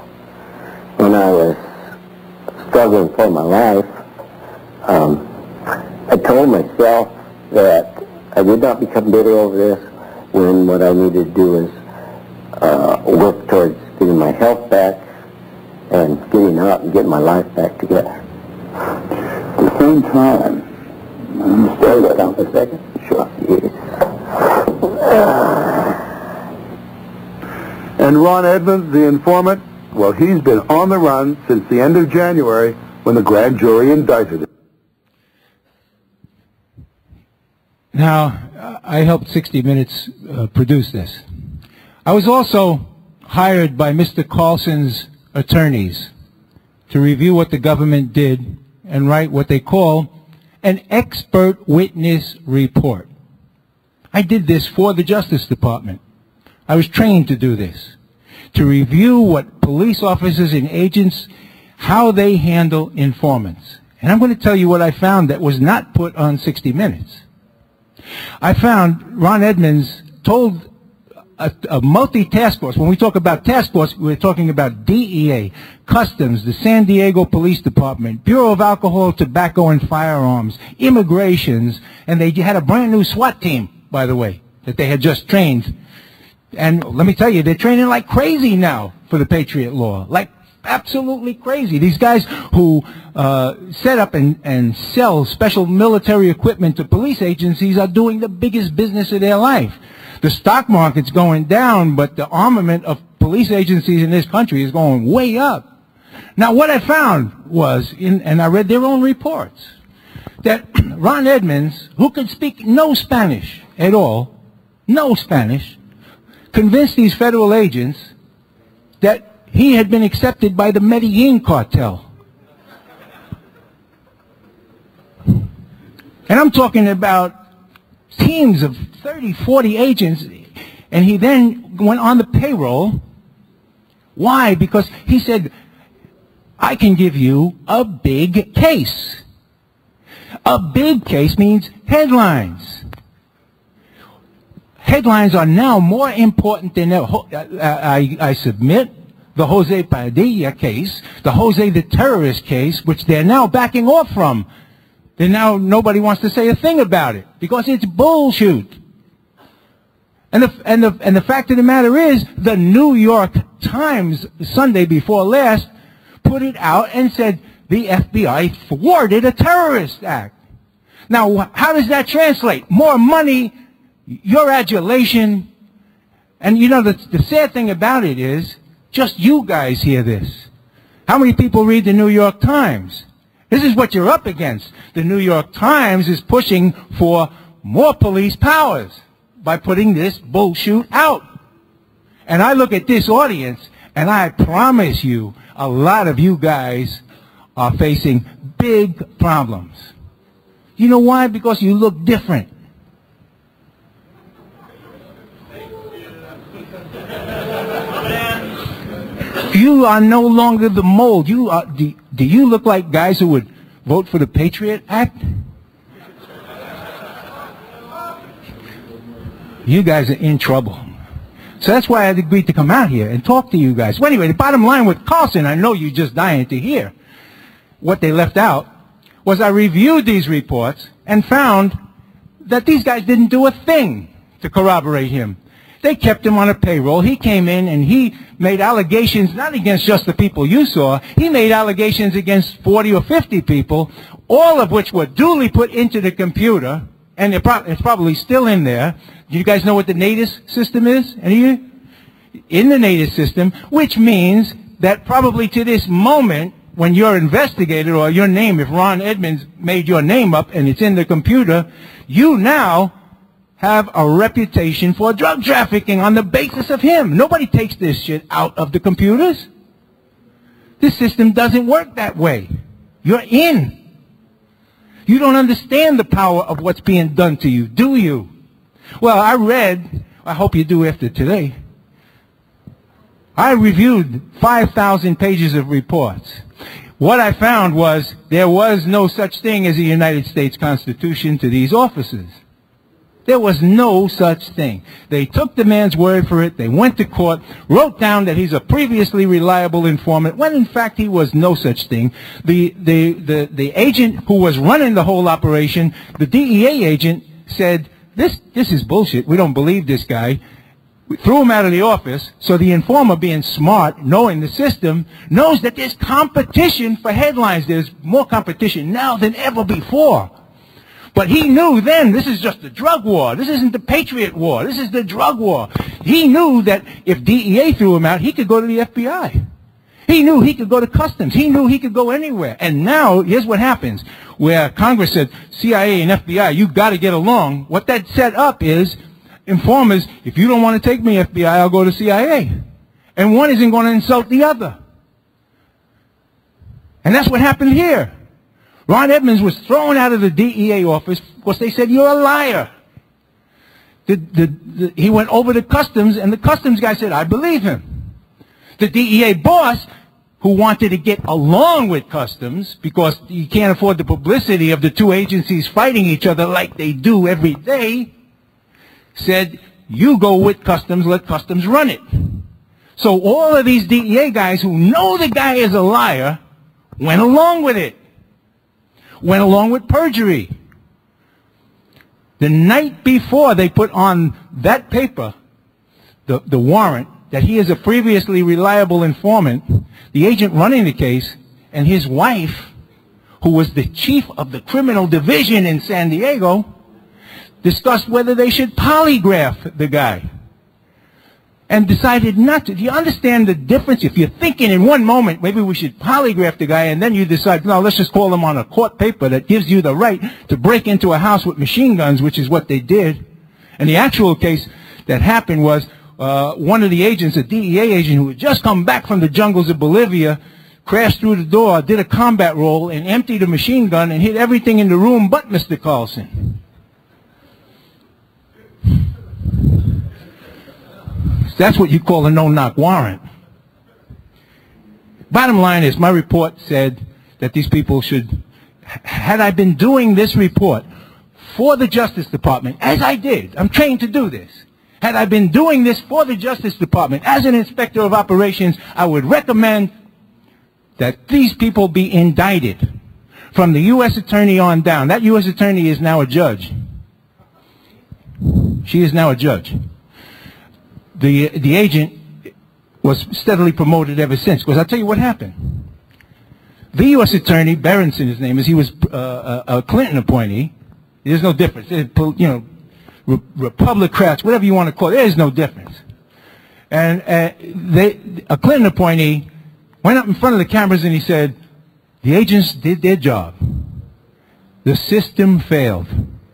when I was struggling for my life, I told myself that I would not become bitter over this when what I needed to do is work towards getting my health back and getting up and getting my life back together. At the same time, stay there down for a second. Sure. Yes. And Ron Edmonds, the informant, well, he's been on the run since the end of January when the grand jury indicted him. Now, I helped 60 Minutes produce this. I was also hired by Mr. Carlson's attorneys to review what the government did and write what they call an expert witness report. I did this for the Justice Department. I was trained to do this, to review what police officers and agents, how they handle informants. And I'm going to tell you what I found that was not put on 60 Minutes. I found Ron Edmonds told a multi-task force. When we talk about task force, we're talking about DEA, Customs, the San Diego Police Department, Bureau of Alcohol, Tobacco, and Firearms, Immigrations, and they had a brand new SWAT team, by the way, that they had just trained. And let me tell you, they're training like crazy now for the Patriot Law, like absolutely crazy. These guys who set up and sell special military equipment to police agencies are doing the biggest business of their life. The stock market's going down, but the armament of police agencies in this country is going way up. Now, what I found was, and I read their own reports, that Ron Edmonds, who could speak no Spanish at all, no Spanish, convinced these federal agents that he had been accepted by the Medellin cartel. And I'm talking about teams of 30, 40 agents, and he then went on the payroll. Why? Because he said, I can give you a big case. A big case means headlines. Headlines are now more important than I submit the Jose Padilla case, the Jose the terrorist case, which they're now backing off from. Then now nobody wants to say a thing about it because it's bullshit. And the fact of the matter is, the New York Times Sunday before last put it out and said the FBI thwarted a terrorist act. Now, how does that translate? More money, your adulation, and you know the sad thing about it is, just you guys hear this. How many people read the New York Times? This is what you're up against. The New York Times is pushing for more police powers by putting this bullshit out. And I look at this audience, and I promise you, a lot of you guys are facing big problems. You know why? Because you look different. You are no longer the mold. You are, do you look like guys who would vote for the Patriot Act? You guys are in trouble. So that's why I agreed to come out here and talk to you guys. Well, anyway, the bottom line with Carlson, I know you're just dying to hear. What they left out was I reviewed these reports and found that these guys didn't do a thing to corroborate him. They kept him on a payroll. He came in and he made allegations not against just the people you saw. He made allegations against 40 or 50 people, all of which were duly put into the computer, and it's probably still in there. Do you guys know what the NATIS system is? Any of you? In the NATIS system, which means that probably to this moment, when you're investigated, or your name, if Ron Edmonds made your name up and it's in the computer, you now have a reputation for drug trafficking on the basis of him. Nobody takes this shit out of the computers. This system doesn't work that way. You're in. You don't understand the power of what's being done to you, do you? Well, I read, I hope you do after today, I reviewed 5,000 pages of reports. What I found was there was no such thing as a United States Constitution to these officers. There was no such thing. They took the man's word for it. They went to court, wrote down that he's a previously reliable informant, when in fact he was no such thing. The agent who was running the whole operation, the DEA agent, said, this is bullshit. We don't believe this guy. We threw him out of the office. So the informer, being smart, knowing the system, knows that there's competition for headlines. There's more competition now than ever before. But he knew then this is just the drug war. This isn't the Patriot war. This is the drug war. He knew that if DEA threw him out, he could go to the FBI. He knew he could go to Customs. He knew he could go anywhere. And now, here's what happens. Where Congress said, CIA and FBI, you got to get along. What that set up is informers, if you don't want to take me FBI, I'll go to CIA. And one isn't going to insult the other. And that's what happened here. Ron Edmonds was thrown out of the DEA office because they said, you're a liar. He went over to Customs, and the Customs guy said, I believe him. The DEA boss, who wanted to get along with Customs because you can't afford the publicity of the two agencies fighting each other like they do every day, said, you go with Customs, let Customs run it. So all of these DEA guys who know the guy is a liar went along with it. Went along with perjury. The night before they put on that paper, the warrant, that he is a previously reliable informant, the agent running the case and his wife, who was the chief of the criminal division in San Diego, discussed whether they should polygraph the guy. And decided not to. Do you understand the difference? If you're thinking in one moment, maybe we should polygraph the guy, and then you decide, no, let's just call him on a court paper that gives you the right to break into a house with machine guns, which is what they did. And the actual case that happened was one of the agents, a DEA agent who had just come back from the jungles of Bolivia, crashed through the door, did a combat roll, and emptied a machine gun and hit everything in the room but Mr. Carlson. That's what you call a no-knock warrant. Bottom line is, my report said that these people should, had I been doing this report for the Justice Department, as I did, I'm trained to do this, had I been doing this for the Justice Department as an inspector of operations, I would recommend that these people be indicted from the U.S. attorney on down. That U.S. attorney is now a judge. She is now a judge. The agent was steadily promoted ever since. Because I'll tell you what happened. The U.S. attorney, Berenson, his name is, he was a Clinton appointee. There's no difference. You know, Republicans, whatever you want to call it, there's no difference. And a Clinton appointee went up in front of the cameras and he said, the agents did their job. The system failed.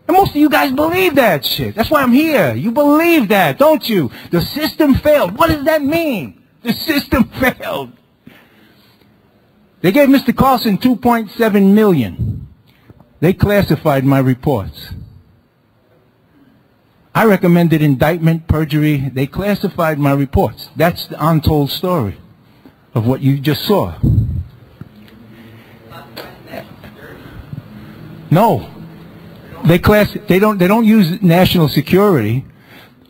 And most of you guys believe that shit. That's why I'm here. You believe that, don't you? The system failed. What does that mean? The system failed. They gave Mr. Carlson $2.7 million. They classified my reports. I recommended indictment, perjury. They classified my reports. That's the untold story. of what you just saw. No. They don't use national security.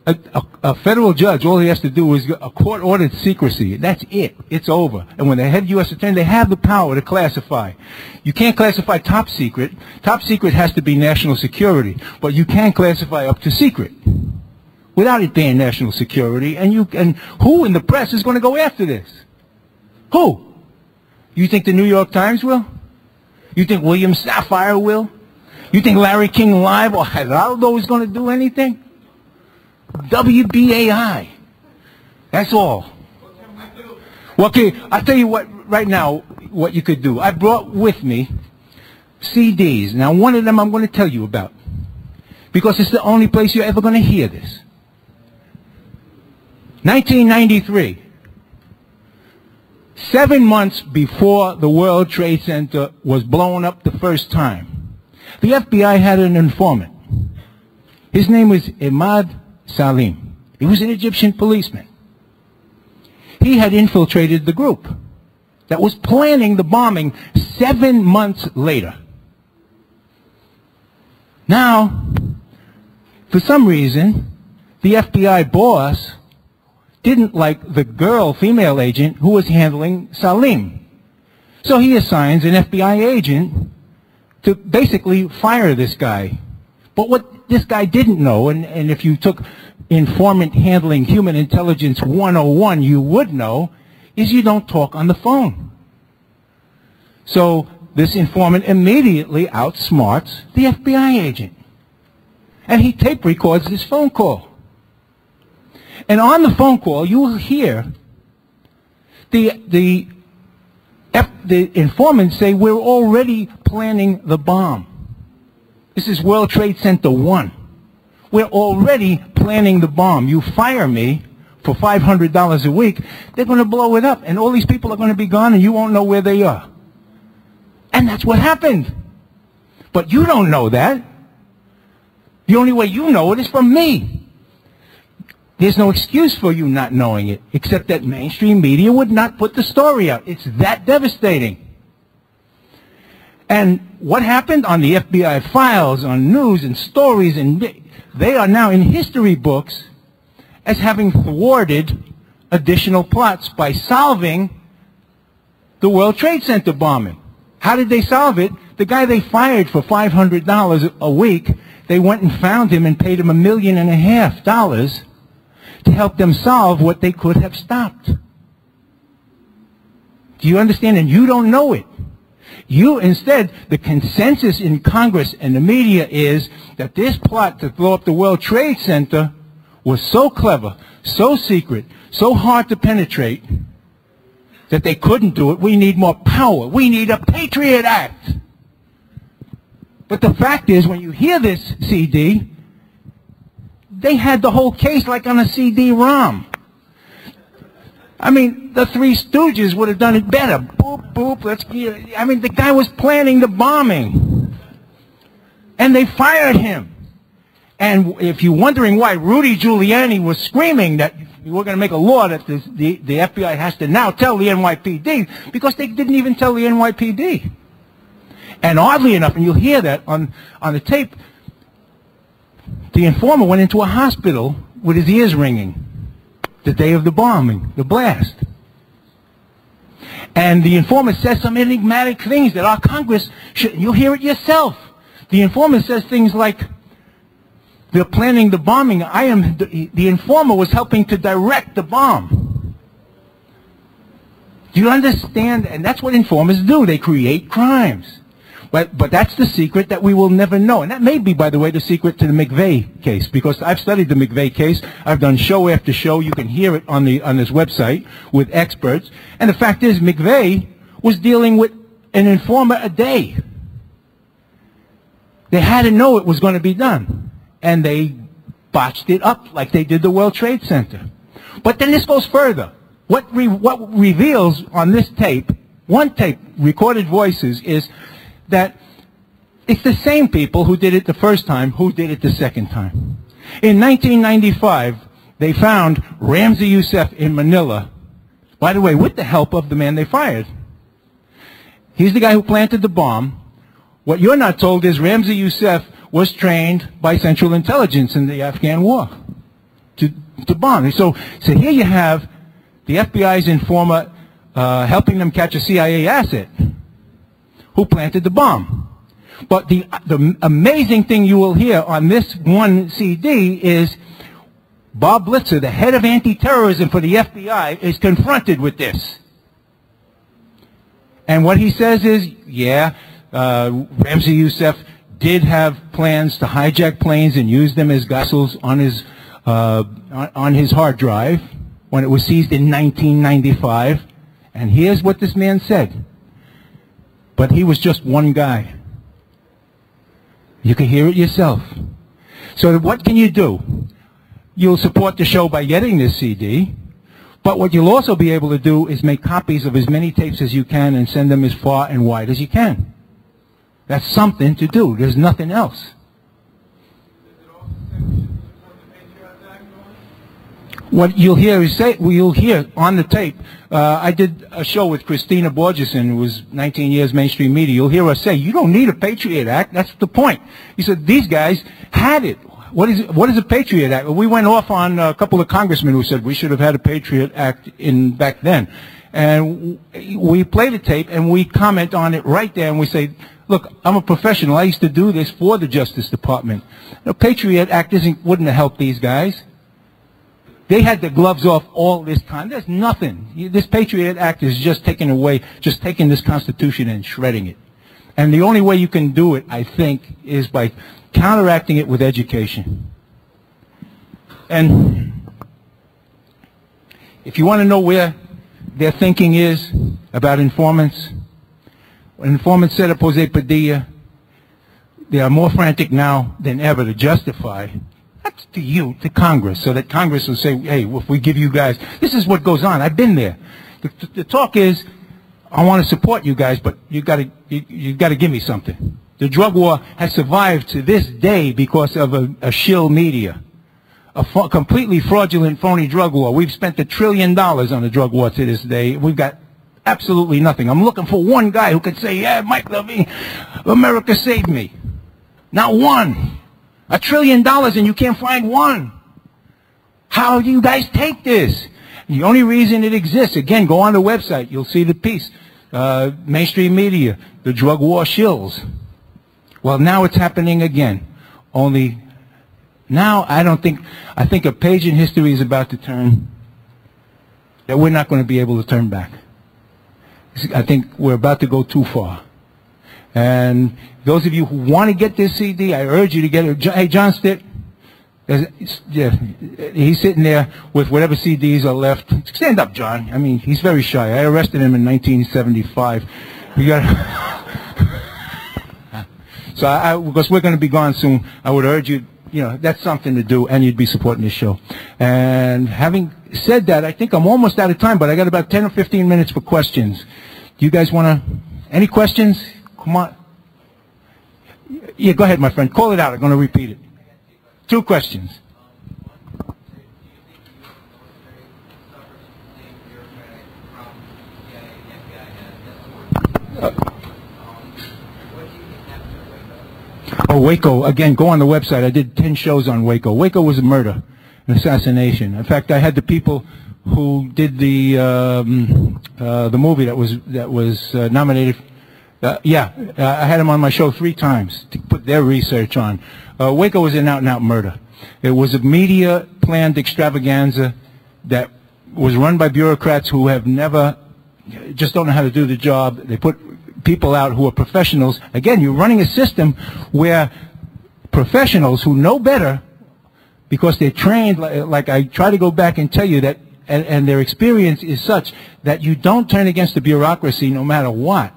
A federal judge, all he has to do is a court-ordered secrecy. That's it. It's over. And when the head U.S. attorney, they have the power to classify. You can't classify top secret. Top secret has to be national security. But you can classify up to secret without it being national security. And who in the press is going to go after this? Who? You think the New York Times will? You think William Safire will? You think Larry King Live or Geraldo is going to do anything? WBAI. That's all. Okay, I'll tell you what, right now, what you could do. I brought with me CDs. Now, one of them I'm going to tell you about, because it's the only place you're ever going to hear this. 1993. 7 months before the World Trade Center was blown up the first time, the FBI had an informant. His name was Ahmad Salim. He was an Egyptian policeman. He had infiltrated the group that was planning the bombing 7 months later. Now, for some reason, the FBI boss didn't like the female agent who was handling Salim. So he assigns an FBI agent to basically fire this guy. But what this guy didn't know, and if you took Informant Handling Human Intelligence 101, you would know, is you don't talk on the phone. So this informant immediately outsmarts the FBI agent. And he tape records this phone call. And on the phone call, you will hear the informant say, we're already planning the bomb. This is World Trade Center 1. We're already planning the bomb. You fire me for $500 a week, they're going to blow it up. And all these people are going to be gone and you won't know where they are. And that's what happened. But you don't know that. The only way you know it is from me. There's no excuse for you not knowing it, except that mainstream media would not put the story out. It's that devastating. And what happened on the FBI files, on news and stories, and they are now in history books as having thwarted additional plots by solving the World Trade Center bombing. How did they solve it? The guy they fired for $500 a week, they went and found him and paid him $1.5 million to help them solve what they could have stopped. Do you understand? And you don't know it. Instead, the consensus in Congress and the media is that this plot to blow up the World Trade Center was so clever, so secret, so hard to penetrate that they couldn't do it. We need more power. We need a Patriot Act. But the fact is, when you hear this CD, they had the whole case like on a CD-ROM. I mean, the Three Stooges would have done it better. Boop, boop, I mean, the guy was planning the bombing. And they fired him. And if you're wondering why Rudy Giuliani was screaming that we're going to make a law that the FBI has to now tell the NYPD, because they didn't even tell the NYPD. And oddly enough, and you'll hear that on the tape, the informer went into a hospital with his ears ringing the day of the bombing, the blast. And the informant says some enigmatic things that our Congress should, you'll hear it yourself. The informant says things like, they're planning the bombing. The informer was helping to direct the bomb. Do you understand? And that's what informers do. They create crimes. But that's the secret that we will never know. And that may be, by the way, the secret to the McVeigh case, because I've studied the McVeigh case. I've done show after show. You can hear it on this website with experts. And the fact is, McVeigh was dealing with an informer a day. They had to know it was going to be done. And they botched it up like they did the World Trade Center. But then this goes further. What reveals on this tape, one tape, recorded voices, is that it's the same people who did it the first time who did it the second time. In 1995, they found Ramzi Youssef in Manila By the way, with the help of the man they fired. He's the guy who planted the bomb. What you're not told is Ramzi Youssef was trained by Central Intelligence in the Afghan war to bomb. So here you have the FBI's informer helping them catch a CIA asset who planted the bomb. But the amazing thing you will hear on this one CD is Bob Blitzer, the head of anti-terrorism for the FBI, is confronted with this. And what he says is, yeah, Ramzi Youssef did have plans to hijack planes and use them as vessels on his hard drive when it was seized in 1995. And here's what this man said. But he was just one guy. You can hear it yourself. So what can you do? You'll support the show by getting this CD. But what you'll also be able to do is make copies of as many tapes as you can and send them as far and wide as you can. That's something to do. There's nothing else. What you'll hear is you'll hear on the tape. I did a show with Christina Borgeson, who was 19 years mainstream media. You'll hear her say, "You don't need a Patriot Act." That's the point. He said these guys had it. What is a Patriot Act? We went off on a couple of congressmen who said we should have had a Patriot Act back then, and we play the tape and we comment on it right there, and we say, "Look, I'm a professional. I used to do this for the Justice Department. The Patriot Act wouldn't have helped these guys. They had the gloves off all this time. There's nothing. This Patriot Act is just taking this Constitution and shredding it. And the only way you can do it, I think, is by counteracting it with education. And if you want to know where their thinking is about informants, when informants set up Jose Padilla, they are more frantic now than ever to justify. That's to you, to Congress, so that Congress will say, hey, if we give you guys, this is what goes on. I've been there. The talk is, I want to support you guys, but you got to give me something. The drug war has survived to this day because of a shill media, a completely fraudulent, phony drug war. We've spent $1 trillion on the drug war to this day. We've got absolutely nothing. I'm looking for one guy who could say, yeah, Mike Levine, America saved me. Not one. $1 trillion and you can't find one. How do you guys take this? The only reason it exists, again, go on the website. You'll see the piece. Mainstream media, the drug war shills. Well, now it's happening again. Only now I think a page in history is about to turn that we're not going to be able to turn back. I think we're about to go too far. And those of you who want to get this CD, I urge you to get it. Hey, John Stitt, yeah, he's sitting there with whatever CDs are left. Stand up, John. I mean, he's very shy. I arrested him in 1975. We got. So, because we're going to be gone soon, I would urge you. You know, that's something to do, and you'd be supporting this show. And having said that, I think I'm almost out of time, but I got about 10 or 15 minutes for questions. Do you guys want to? Any questions? Come on. Yeah, go ahead, my friend. Call it out. I'm going to repeat it. 2 questions. Waco. Again, go on the website. I did 10 shows on Waco. Waco was a murder, an assassination. In fact, I had the people who did the movie that was nominated. I had them on my show 3 times to put their research on. Waco was an out-and-out murder. It was a media-planned extravaganza that was run by bureaucrats who have just don't know how to do the job. They put people out who are professionals. Again, you're running a system where professionals who know better, because they're trained, like I try to go back and tell you that, and their experience is such that you don't turn against the bureaucracy no matter what.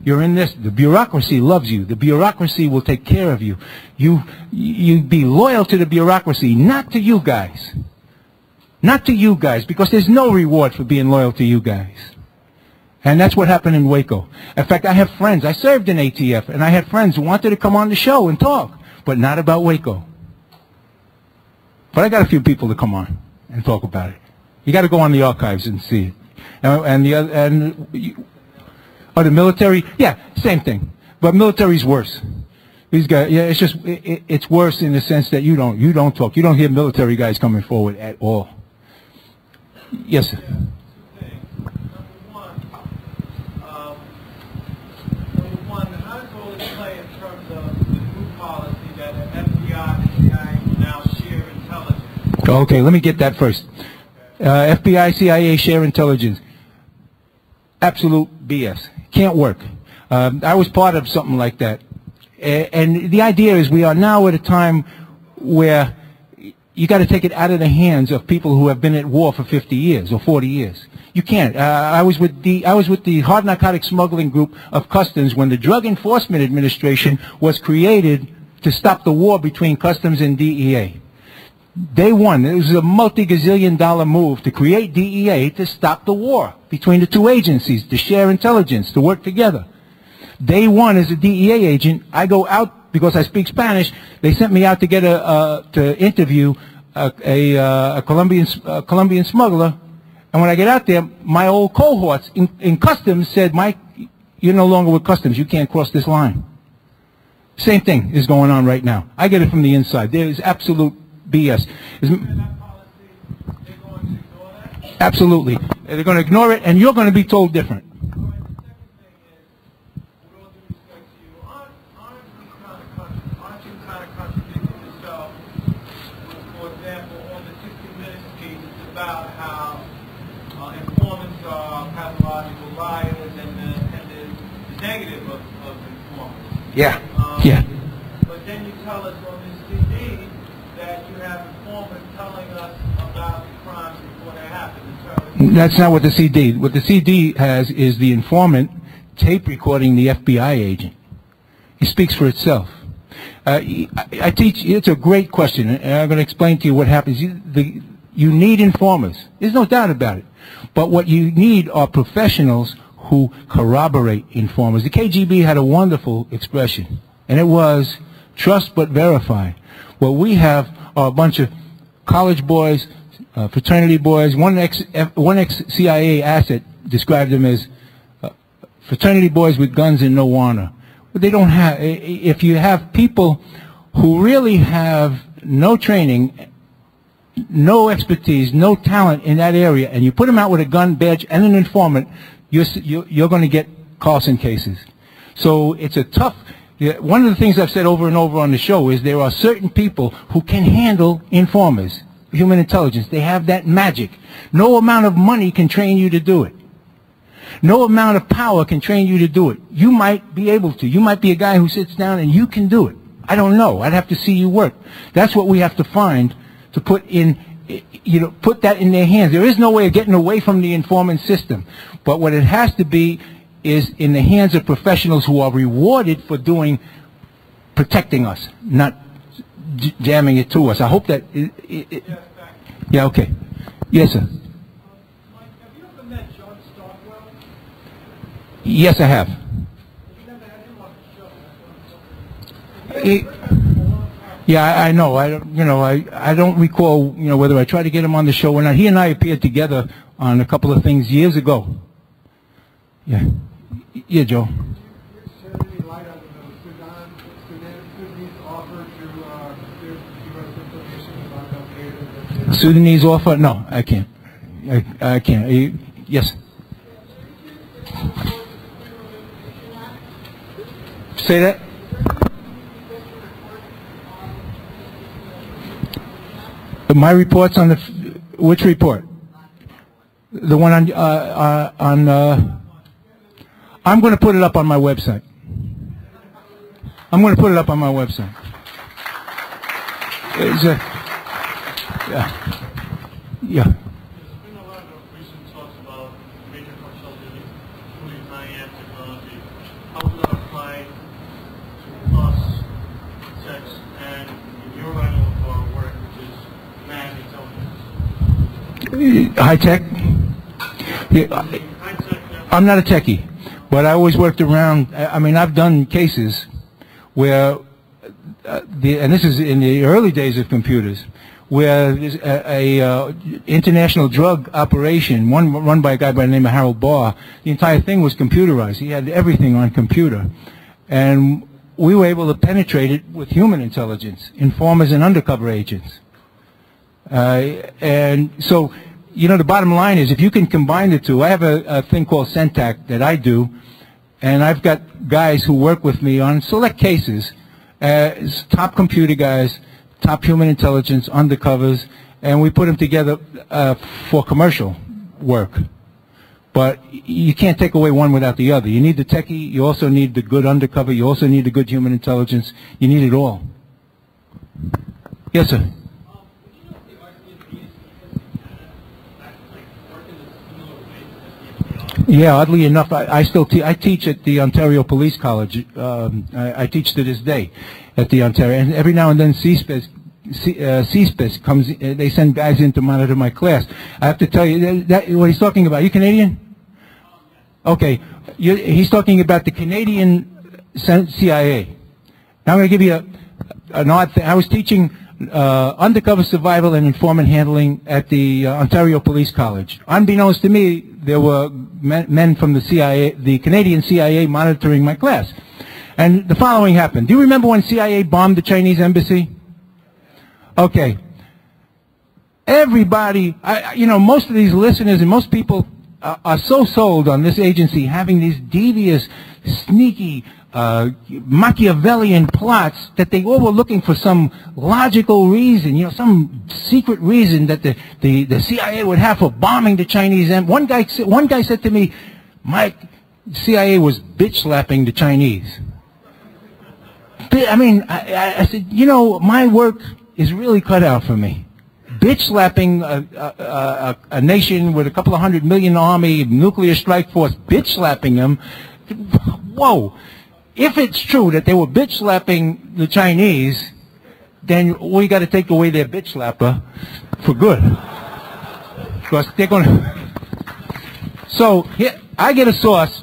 You're in this. The bureaucracy loves you. The bureaucracy will take care of you. You be loyal to the bureaucracy, not to you guys. Not to you guys, because there's no reward for being loyal to you guys. And that's what happened in Waco. In fact, I have friends. I served in ATF, and I had friends who wanted to come on the show and talk, but not about Waco. But I got a few people to come on and talk about it. You got to go on the archives and see it. And the other, the military, yeah, same thing. But military's worse. These guys, yeah, it's just, it's worse in the sense that you don't talk. You don't hear military guys coming forward at all. Yes, sir. Okay, let me get that first. FBI, CIA share intelligence. Absolute BS. Can't work. I was part of something like that. And the idea is we are now at a time where you got to take it out of the hands of people who have been at war for 50 years or 40 years. You can't. I was with the hard narcotic smuggling group of Customs when the Drug Enforcement Administration was created to stop the war between Customs and DEA. Day one, it was a multi-gazillion-dollar move to create DEA to stop the war between the two agencies, to share intelligence, to work together. Day one, as a DEA agent, I go out because I speak Spanish. They sent me out to get to interview a Colombian smuggler. And when I get out there, my old cohorts in Customs said, "Mike, you're no longer with Customs. You can't cross this line." Same thing is going on right now. I get it from the inside. There is absolute BS. Absolutely. They're going to ignore it, and you're going to be told different. Yeah. Yeah. But then you tell us on this CD that you have informants telling us about the crimes before they happen. That's not what the CD. What the CD has is the informant tape recording the FBI agent. He speaks for itself. I teach. It's a great question, and I'm going to explain to you what happens. You need informers. There's no doubt about it. But what you need are professionals who corroborate informers. The KGB had a wonderful expression, and it was trust but verify. What we have are a bunch of college boys, fraternity boys. One ex-CIA asset described them as fraternity boys with guns and no honor. But they don't have. If you have people who really have no training, no expertise, no talent in that area, and you put them out with a gun, badge, and an informant, you're going to get Carlson cases. So it's a tough. One of the things I've said over and over on the show is there are certain people who can handle informers, human intelligence. They have that magic. No amount of money can train you to do it. No amount of power can train you to do it. You might be able to. You might be a guy who sits down and you can do it. I don't know. I'd have to see you work. That's what we have to find to put in, put that in their hands. There is no way of getting away from the informant system. But what it has to be is in the hands of professionals who are rewarded for protecting us, not jamming it to us. I hope that, yeah, okay. Yes, sir. Mike, have you ever met John Stockwell? Yes, I have. You never had him on the show. Yeah, I know. I don't recall, whether I tried to get him on the show or not. He and I appeared together on a couple of things years ago. Yeah. Yeah, Joe. Sudanese offer? No, I can't. I can't. Yes. Say that? My reports on which report? The one on I'm going to put it up on my website. I'm going to put it up on my website. Yeah. There's been a lot of recent talks about major cartel dealing, including high-end technology. How would that apply to us, sex, and in your line of work, which is mass intelligence? High tech? Yeah, I'm not a techie, but I always worked around. I mean, I've done cases where, and this is in the early days of computers, where there's a international drug operation, one run by a guy by the name of Harold Barr. The entire thing was computerized. He had everything on computer. And we were able to penetrate it with human intelligence, informers and undercover agents. And so, you know, the bottom line is, if you can combine the two, I have a thing called CENTAC that I do, and I've got guys who work with me on select cases, top computer guys, top human intelligence, undercovers, and we put them together for commercial work. But you can't take away one without the other. You need the techie, you also need the good undercover, you also need the good human intelligence, you need it all. Yes, sir. Yeah, oddly enough, I still I teach at the Ontario Police College. I teach to this day at the Ontario, and every now and then CSPIS comes. They send guys in to monitor my class. I have to tell you that what he's talking about. You Canadian? Okay, he's talking about the Canadian CIA. Now I'm going to give you an odd thing. I was teaching undercover survival and informant handling at the Ontario Police College. Unbeknownst to me, there were men from the CIA, the Canadian CIA, monitoring my class. And the following happened. Do you remember when CIA bombed the Chinese embassy? Okay. Everybody, you know, most of these listeners and most people are so sold on this agency having these devious, sneaky, Machiavellian plots that they all were looking for some logical reason, you know, some secret reason that the CIA would have for bombing the Chinese. And one guy said to me, Mike, CIA was bitch slapping the Chinese. I mean, I said, you know, my work is really cut out for me. Bitch slapping a nation with a couple of 100 million army, nuclear strike force, bitch slapping them. Whoa. If it's true that they were bitch slapping the Chinese, then we got to take away their bitch slapper for good. Because they're going to. So here, I get a source.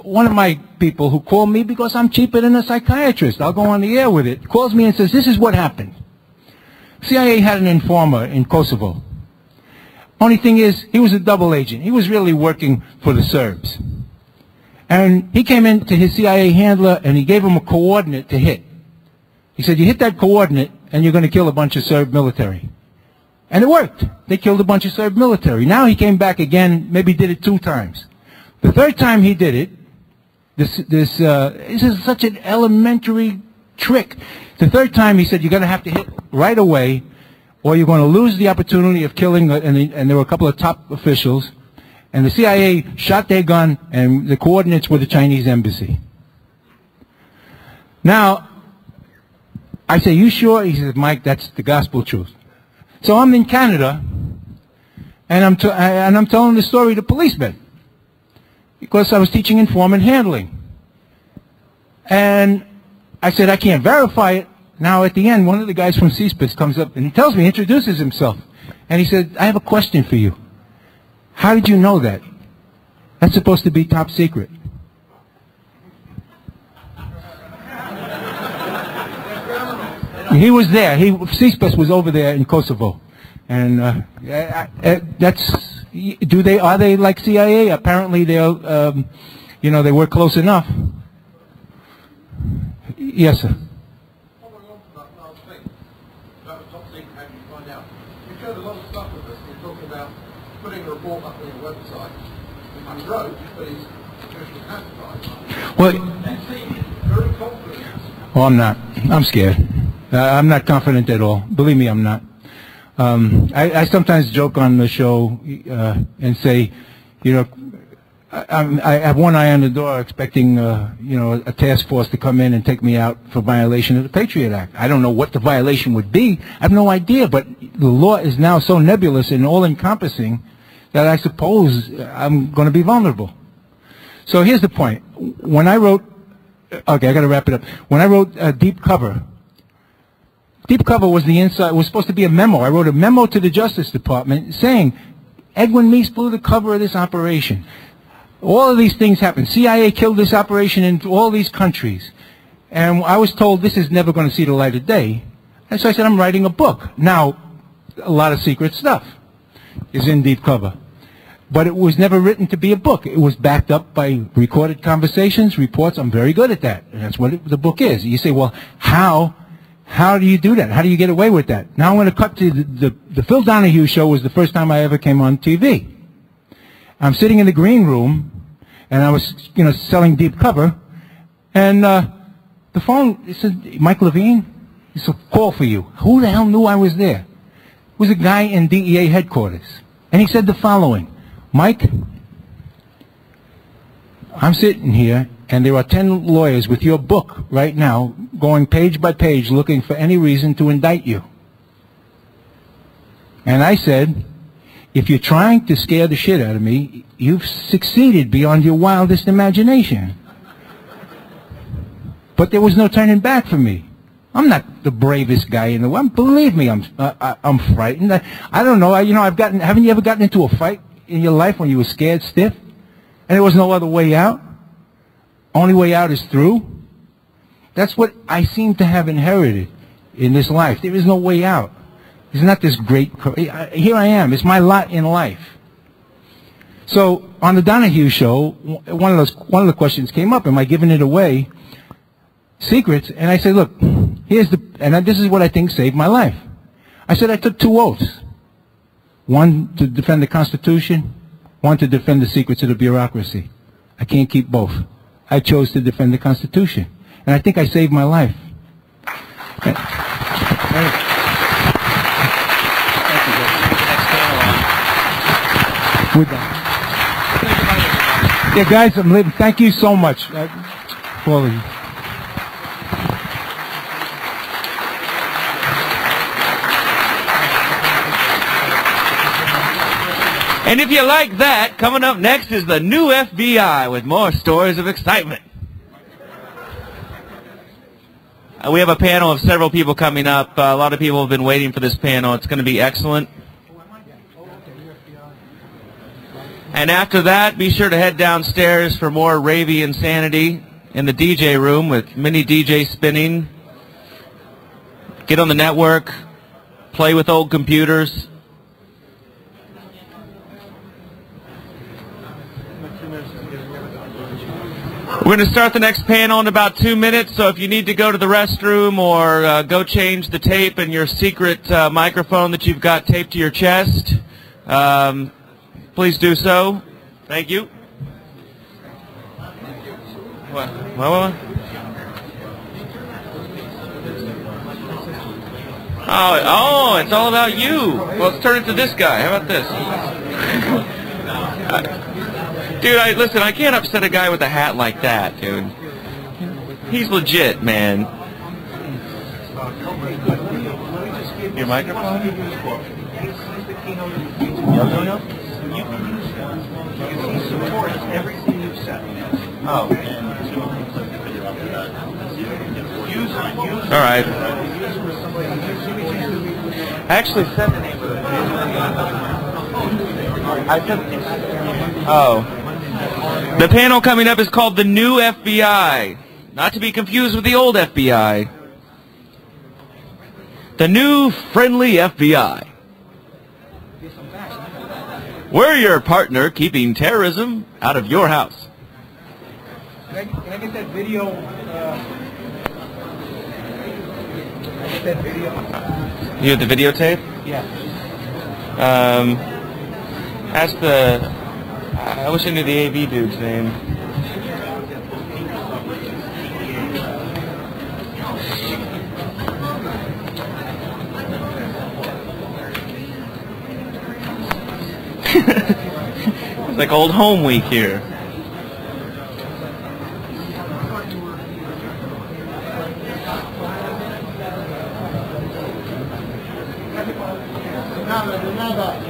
One of my people who called me because I'm cheaper than a psychiatrist, I'll go on the air with it, calls me and says, this is what happened. CIA had an informer in Kosovo. Only thing is, he was a double agent. He was really working for the Serbs. And he came in to his CIA handler and he gave him a coordinate to hit. He said, you hit that coordinate and you're going to kill a bunch of Serb military. And it worked. They killed a bunch of Serb military. Now he came back again, maybe did it 2 times. The 3rd time he did it, this is such an elementary trick. The 3rd time he said, you're going to have to hit right away or you're going to lose the opportunity of killing, and there were a couple of top officials. And the CIA shot their gun, and the coordinates were the Chinese embassy. Now, I say, you sure? He says, Mike, that's the gospel truth. So I'm in Canada, and I'm telling the story to policemen, because I was teaching informant handling. And I said, I can't verify it. Now, at the end, one of the guys from CSPIS comes up, and he tells me, introduces himself. And he said, I have a question for you. How did you know that? That's supposed to be top secret. He was there. CSPIS was over there in Kosovo. And are they like CIA? Apparently they're, you know, they work close enough. Yes, sir. Well, I'm not. I'm scared. I'm not confident at all. Believe me, I'm not. I sometimes joke on the show and say, you know, I have one eye on the door expecting, you know, a task force to come in and take me out for violation of the Patriot Act. I don't know what the violation would be. I have no idea, but the law is now so nebulous and all-encompassing that I suppose I'm going to be vulnerable. So here's the point. When I wrote, okay, I got to wrap it up. When I wrote Deep Cover was the inside. It was supposed to be a memo. I wrote a memo to the Justice Department saying, Edwin Meese blew the cover of this operation. All of these things happened. CIA killed this operation in all these countries. And I was told this is never going to see the light of day. And so I said, I'm writing a book. Now, a lot of secret stuff is in deep cover. But it was never written to be a book. It was backed up by recorded conversations, reports. I'm very good at that. And that's what the book is. You say, well, how do you do that? How do you get away with that? Now I'm going to cut to the Phil Donahue show was the first time I ever came on TV. I'm sitting in the green room, and I was, selling deep cover, and the phone, it said, Mike Levine, it's a call for you. Who the hell knew I was there? It was a guy in DEA headquarters. And he said the following, Mike, I'm sitting here, and there are 10 lawyers with your book right now, going page by page, looking for any reason to indict you. And I said, if you're trying to scare the shit out of me, you've succeeded beyond your wildest imagination. But there was no turning back for me. I'm not the bravest guy in the world. Believe me, I'm frightened. I don't know. Haven't you ever gotten into a fight in your life when you were scared stiff, and there was no other way out? Only way out is through. That's what I seem to have inherited in this life. There is no way out. There's not this great. Here I am. It's my lot in life. So on the Donahue show, one of the questions came up: am I giving it away? Secrets? And I said, look, this is what I think saved my life. I said I took 2 oaths. One to defend the Constitution, one to defend the secrets of the bureaucracy. I can't keep both. I chose to defend the Constitution. And I think I saved my life. With that. Yeah, guys, I'm leaving. Thank you so much. All of you. And if you like that, coming up next is the new FBI with more stories of excitement. We have a panel of several people coming up. A lot of people have been waiting for this panel. It's going to be excellent. And after that, be sure to head downstairs for more ravey insanity in the DJ room with mini DJ spinning. Get on the network, play with old computers. We're going to start the next panel in about 2 minutes, so if you need to go to the restroom or go change the tape in your secret microphone that you've got taped to your chest, please do so. Thank you. What? Oh, it's all about you. Well, let's turn it to this guy. How about this? Dude, listen, I can't upset a guy with a hat like that, dude. He's legit, man. Your microphone? Oh. All right. Actually, send the name of the Oh. The panel coming up is called the new FBI. Not to be confused with the old FBI. The new friendly FBI. We're your partner keeping terrorism out of your house. Can I get that video? You have the videotape? Yeah. Ask the... I wish I knew the AV dude's name. It's like old home week here. Nada,